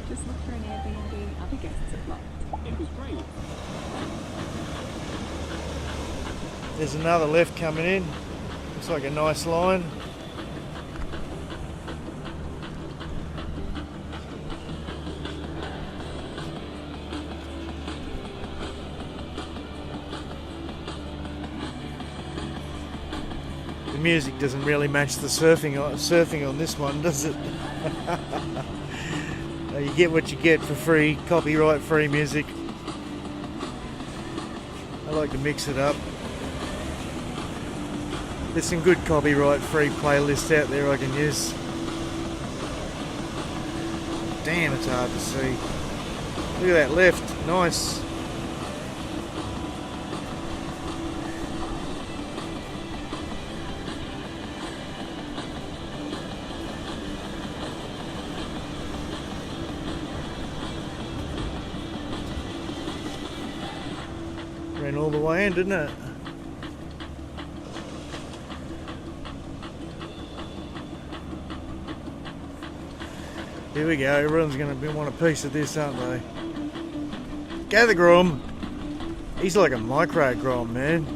Just look for an Airbnb. Other guests have blocked. It was great. There's another left coming in. Looks like a nice line. The music doesn't really match the surfing on this one, does it? You get what you get for free, copyright-free music. I like to mix it up. There's some good copyright-free playlists out there I can use. Damn, it's hard to see. Look at that left, nice. Ran all the way in, didn't it? Here we go, everyone's going to want a piece of this, aren't they? Gather Grom. He's like a micro Grom, man.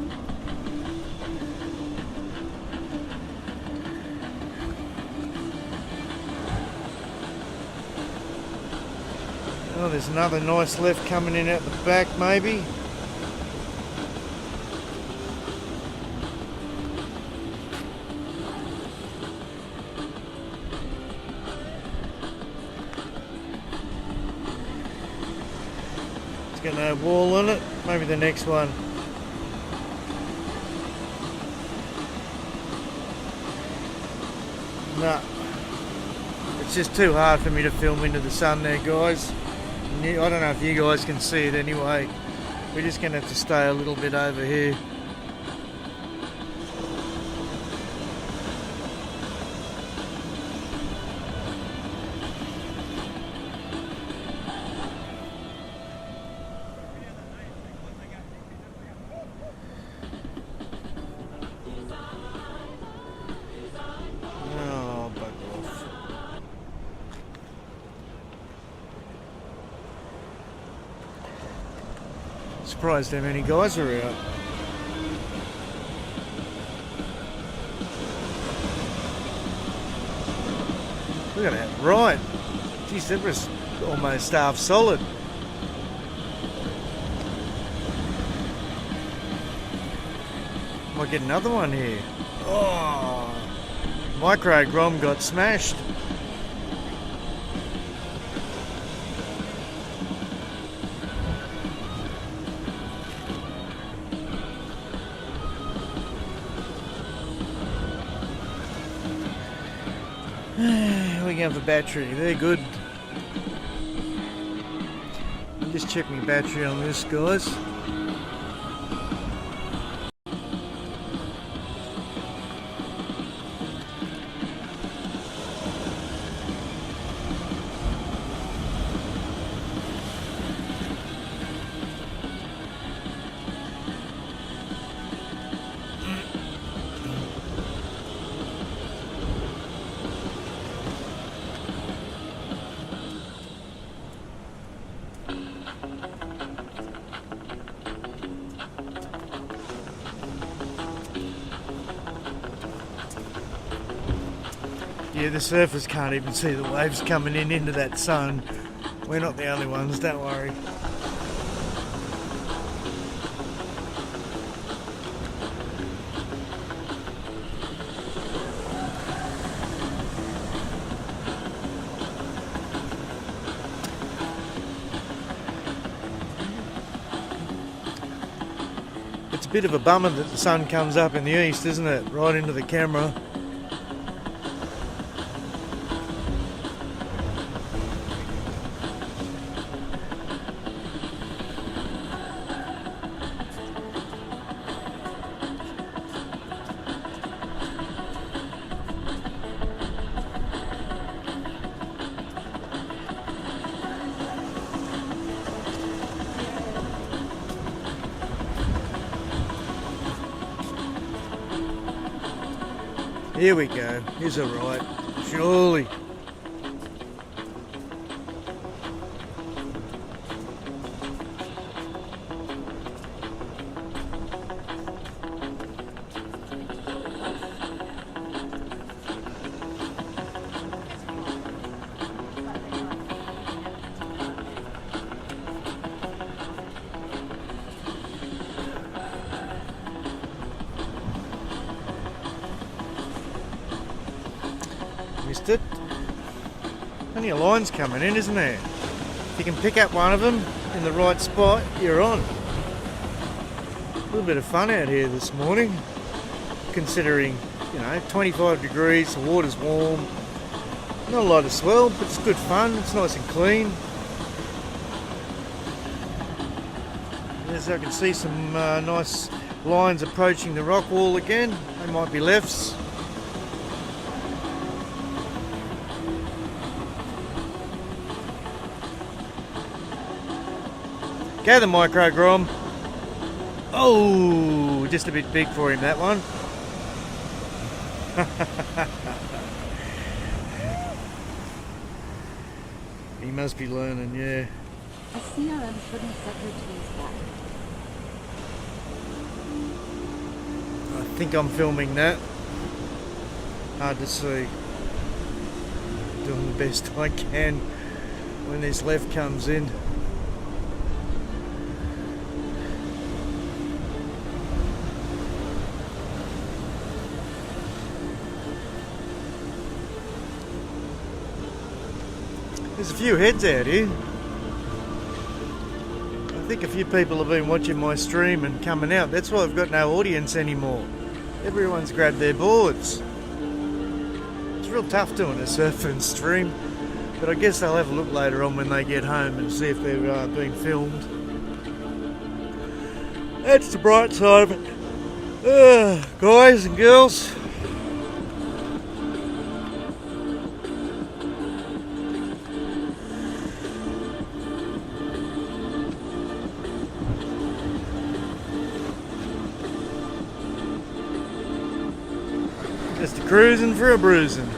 Oh, there's another nice left coming in out the back, maybe. It's got no wall on it. Maybe the next one. No. It's just too hard for me to film into the sun there, guys. I don't know if you guys can see it anyway. We're just going to have to stay a little bit over here. surprised how many guys are out. Look at that, right. Geez, that was almost half solid. Might get another one here. Oh, micro grom got smashed. We can have the battery, they're good. I'll just check my battery on this, guys. Yeah, the surfers can't even see the waves coming in into that sun. We're not the only ones, don't worry. It's a bit of a bummer that the sun comes up in the east, isn't it? Right into the camera. Here we go, he's alright, surely. Missed it. Plenty of lines coming in, isn't there? If you can pick up one of them in the right spot, you're on. A little bit of fun out here this morning, considering, 25 degrees, the water's warm. Not a lot of swell, but it's good fun. It's nice and clean. As I can see some nice lines approaching the rock wall again. They might be lefts. Go the micro grom. Oh, just a bit big for him, that one. He must be learning, yeah. A CRM couldn't set her teeth back. I think I'm filming that. Hard to see. Doing the best I can when this left comes in. There's a few heads out here. I think a few people have been watching my stream and coming out. That's why I've got no audience anymore. Everyone's grabbed their boards. It's real tough doing a surfing stream, but I guess I'll have a look later on when they get home and see if they're being filmed. That's the bright side of it. Guys and girls. Just a cruising for a bruising.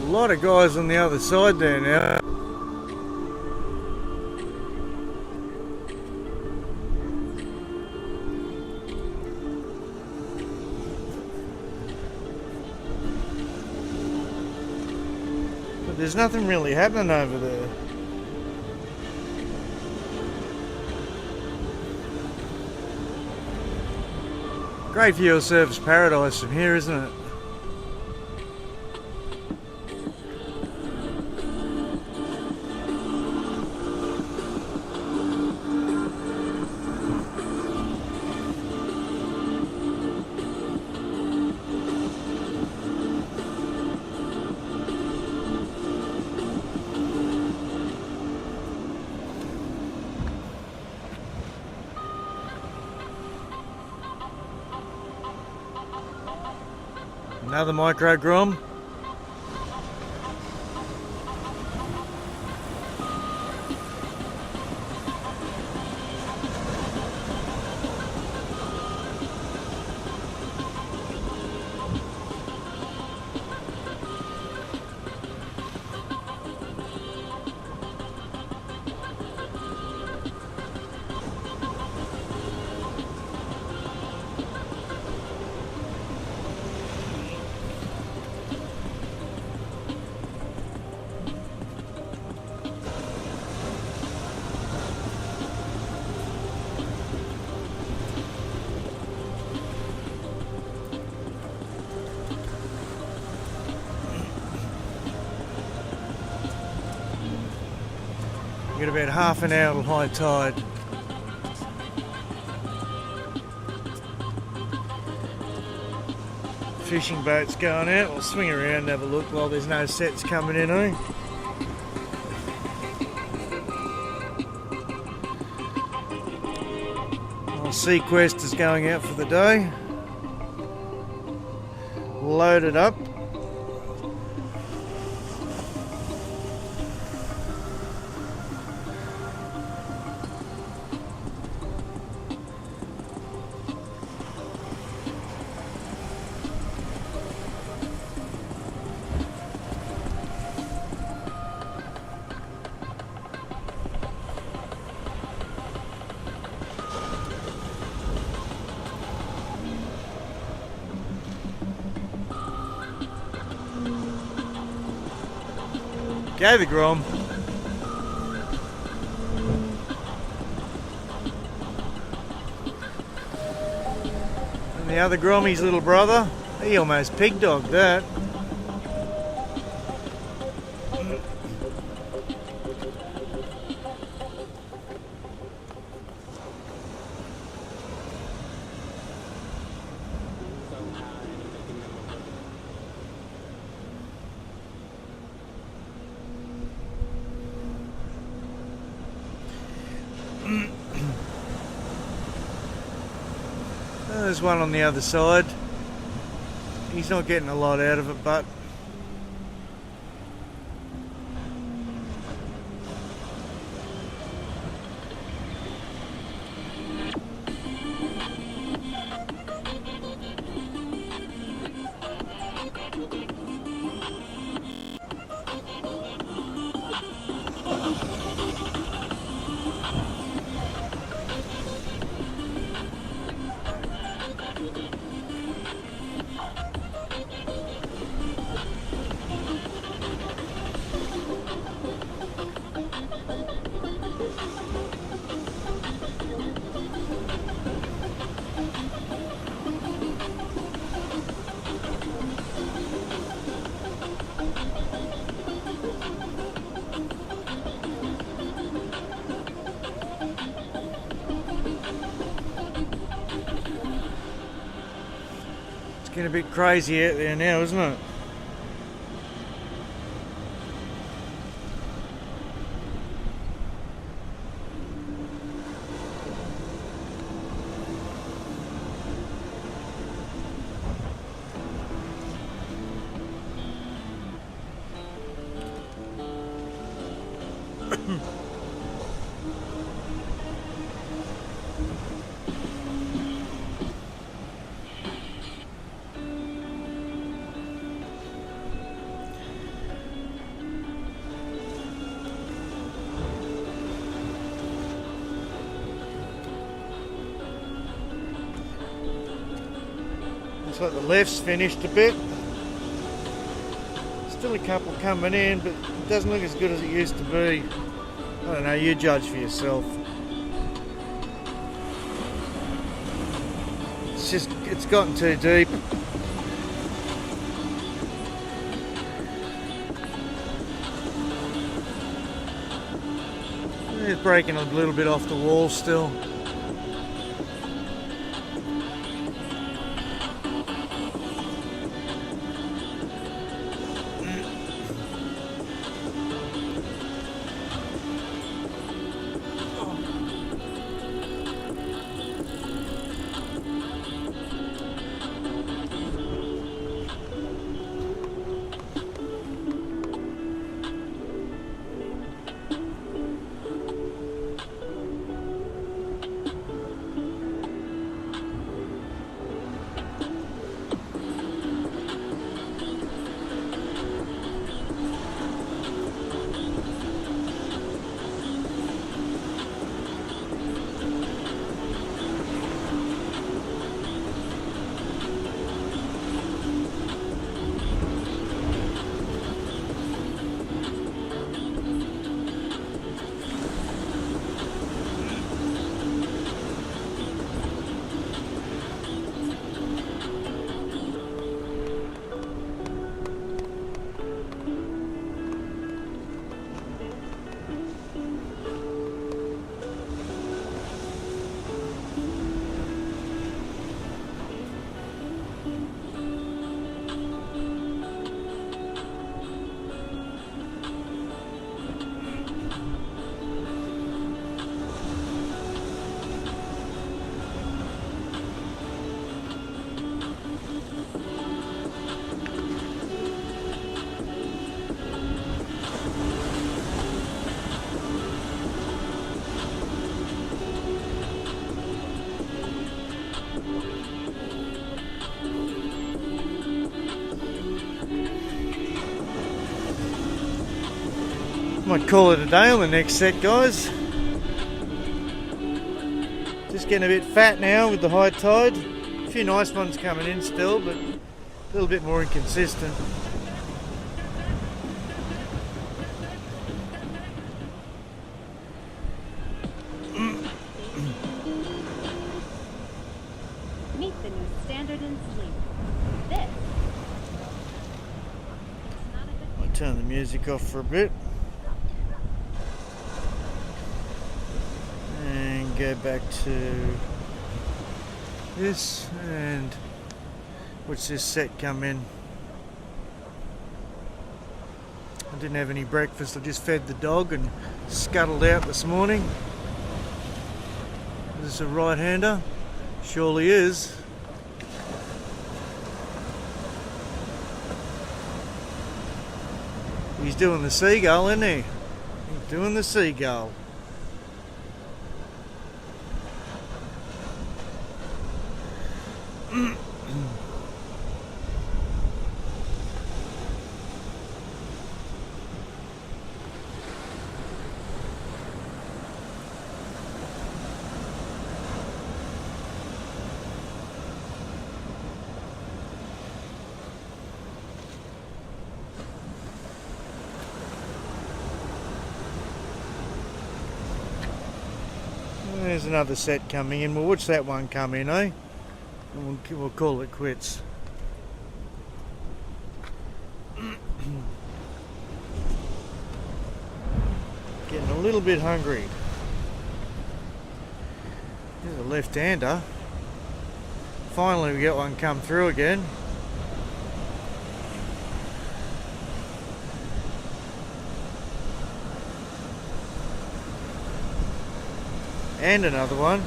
A lot of guys on the other side there now. there's nothing really happening over there. Great view of Surfers Paradise from here, isn't it? Another micro grom. Got about half an hour till high tide. Fishing boats going out. We'll swing around and have a look while there's no sets coming in, eh? Our Sequest is going out for the day. Loaded up. Go the grom. And the other grommy's little brother, he almost pig dogged that. There's one on the other side. He's not getting a lot out of it, but getting a bit crazy out there now, isn't it? Looks like the left's finished a bit. Still a couple coming in, but it doesn't look as good as it used to be. I don't know, you judge for yourself. It's gotten too deep. It's breaking a little bit off the wall still. Might call it a day on the next set, guys. Just getting a bit fat now with the high tide. A few nice ones coming in still, but a little bit more inconsistent. Meet the new standard in sleep. This. It's not a good I'll turn the music off for a bit. And go back to this, and watch this set come in. I didn't have any breakfast, I just fed the dog and scuttled out this morning. Is this a right-hander? Surely is. He's doing the seagull, isn't he? He's doing the seagull. There's another set coming in. We'll watch that one come in, eh? And we'll call it quits. Getting a little bit hungry. There's a left-hander. Finally we get one come through again. And another one.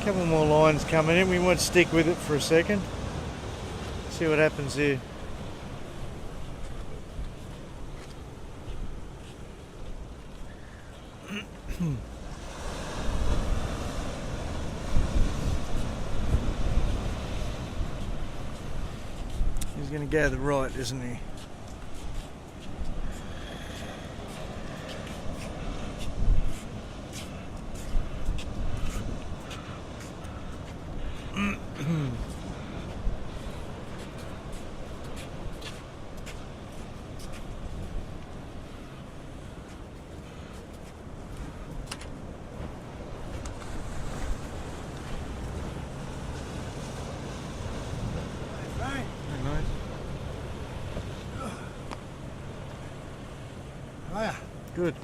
A couple more lines coming in. We might stick with it for a second. See what happens here. going to go to the right, isn't he? Hiya. Good.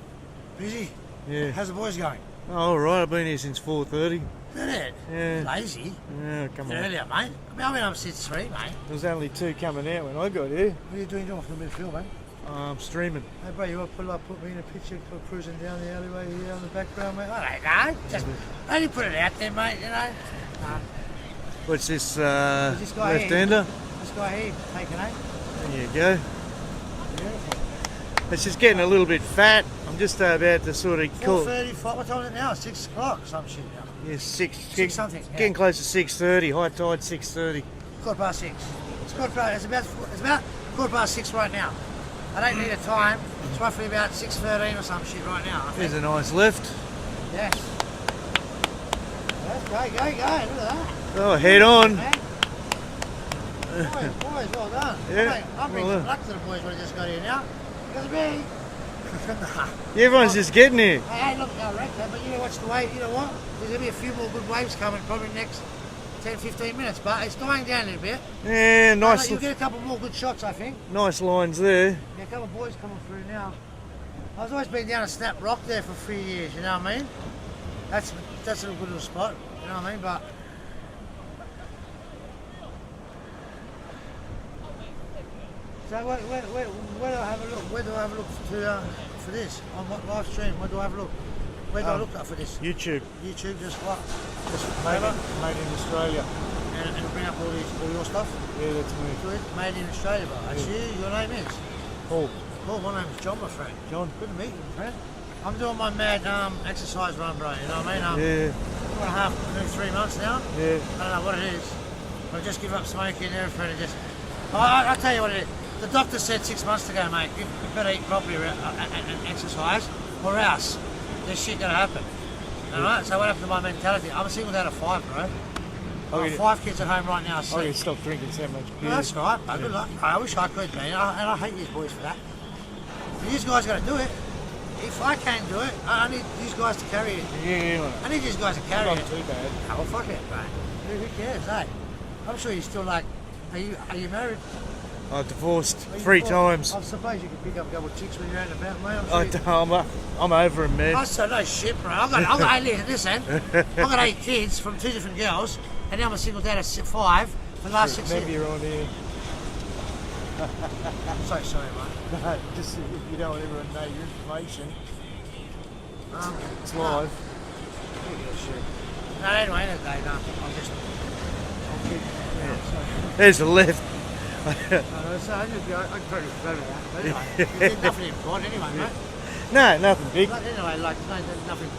Busy? Yeah. How's the boys going? Oh, all right. I've been here since 4:30. Isn't it? Yeah. Lazy. Yeah, come on. Earlier, mate. I mean, I'm since 3, mate. There was only 2 coming out when I got here. What are you doing off the midfield, mate? I'm streaming. Hey, bro, you want to put me in a picture cruising down the alleyway here on the background, mate? I don't know. Just only put it out there, mate, you know. What's this, this guy left-hander? This guy here, taking it. There you go. Beautiful. It's just getting a little bit fat. I'm just about to sort of call. 4:35. What time is it now? 6 o'clock. Some shit now. Yeah, six something, yeah. Getting close to 6:30. High tide 6:30. 6:15. It's about 6:15 right now. I don't need a time. It's roughly about 6:13 or some shit right now. I think. There's a nice lift. Yes. Go. Look at that. Oh, head on. Man. Boys, well done. Yeah, I'm bringing well some luck to the boys when they just got here now. Because of me. Yeah, everyone's just getting here. Hey, look, I reckon, but you know what's the wave? You know what? There's going to be a few more good waves coming probably next 10-15 minutes, but it's dying down a little bit. Yeah, nice. You'll get a couple more good shots, I think. Nice lines there. Yeah, a couple of boys coming through now. I've always been down a Snap Rock there for 3 years, you know what I mean? That's a good little spot, you know what I mean? But so where do I have a look? Where do I have a look for this? On what live stream? Where do I have a look? Where do I look at for this? YouTube. YouTube, just what? Just made in Australia. And it'll bring up all your stuff? Yeah, that's me. Good. Made in Australia, but that's you. Your name is? Paul. Paul, my name's John, my friend. John. Good to meet you, my friend. I'm doing my mad exercise run, bro. You know what I mean? Yeah. 2.5, nearly 3 months now. Yeah. I don't know what it is. I've just give up smoking and everything and just... I'll tell you what it is. The doctor said 6 months ago, mate, you better eat properly and exercise, or else this shit gonna happen. Alright? So what happened to my mentality? I'm a single dad of 5, bro. I've got 5 kids at home right now. I can stop drinking so much beer. Well, that's right, mate. Good luck. I wish I could, man. And I hate these boys for that. But these guys got to do it. If I can't do it, I need these guys to carry it. Yeah. I need these guys to carry Not it. too bad. Oh, well, fuck it, mate. Who cares, eh? I'm sure you're still like... Are you married? I divorced Are you 3 divorced? times. I suppose you could pick up a couple of chicks when you're out and about, mate. I'm over him, man. I said no shit, bro. I've got listen. I've got 8 kids from 2 different girls, and now I'm a single dad of 5 for the last 6 years. Maybe you're on here. I'm so sorry, mate. No, just if you don't want everyone to know your information. It's no. live. Shit. No, anyway, in the day, no. I'll keep. There's the lift. I can probably remember that. But anyway, you did nothing important anyway, mate. No, nothing big. But anyway, like, nothing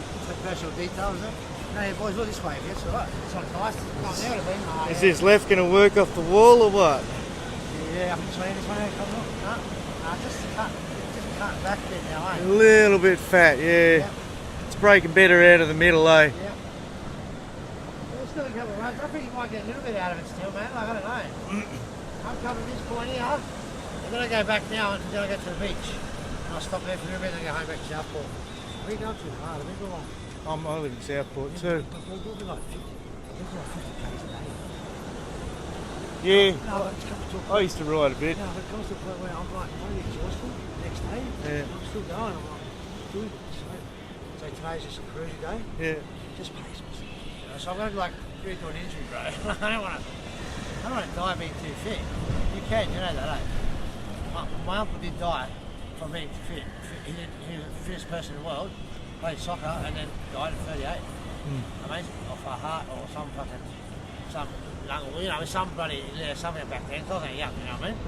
personal details, is it? No, you boys, look this way, yes, alright. It's not nice. It's not there to be. Is this left going to work off the wall or what? Yeah, I'm just waiting this one out, come on. No, just cut back a bit now, eh? A little bit fat, yeah. It's breaking better out of the middle, eh? Yeah. Well, still a couple of runs. I think you might get a little bit out of it still, man. Like, I don't know. I'm covering this point here. I'm going to go back now and then I go to the beach. And I'll stop there for a little bit and then go home back to Southport. Where are you going to? Ah, the big one. I live in Southport too. We'll do like 50 k's a day. Yeah, No, but it's come to a I point. used to ride a bit. No, but it comes to a point where I'm like, really exhausted the next day. Yeah. I'm still going. I'm like, dude, so today's just a cruisy day. Yeah. Just pace myself. You know, so I'm going to like do an injury, bro. I don't want to die being too fit. You can, you know that, eh? My uncle did die from being fit. He was the fittest person in the world, played soccer, and then died at 38. Amazing. Off a heart or some lung, you know, somebody, something back then. It's not that young, you know what I mean?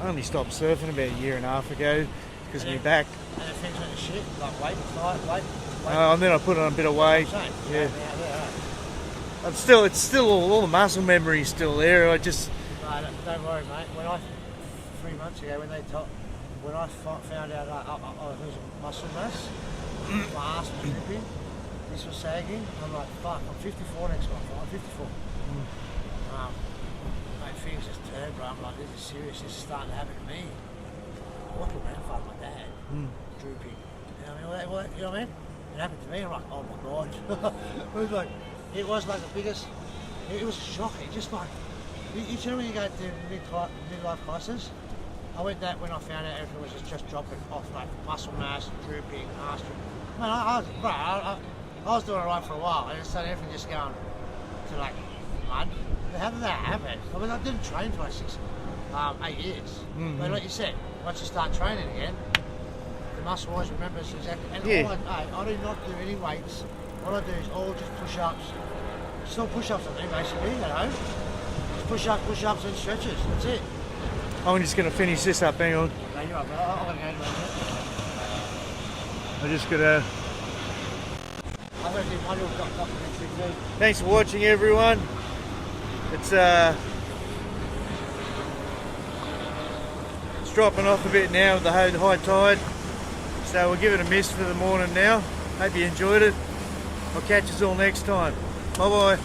I only stopped surfing about a year and a half ago because of my back. And then things went to shit, like weight. And then I put on a bit of weight. Yeah. Yeah. It's still all the muscle memory's still there. I just No, don't worry, mate. 3 months ago when I found out I was losing muscle mass, my ass was dripping, this was sagging. I'm like, fuck, I'm 54 next month. I'm 54. Mate, things just turned, bro. I'm like, this is serious. This is starting to happen to me. What my grandfather, my dad, drooping. You know what I mean? You know what I mean? It happened to me. I'm like, oh my god. it was like the biggest. It was shocking. Just like, you know when you go to midlife crisis. I went that when I found out everything was just dropping off, like muscle mass, drooping, ass drooping. Man, I was doing it right for a while, and then everything just going to like mud. How did that happen? I mean, I didn't train for like 8 years. But like you said, once you start training again, the muscle always remembers exactly. And I do not do any weights. What I do is all just push-ups. Still push-ups I do basically, you know. Just push-ups and stretches. That's it. I'm just going to finish this up, hang on. No, you're right, but I'm going to go into it. I'm just going to... I'm going to do one little documentary too. Thanks for watching, everyone. It's dropping off a bit now with the high tide. So we'll give it a miss for the morning now. Hope you enjoyed it. I'll catch us all next time. Bye-bye.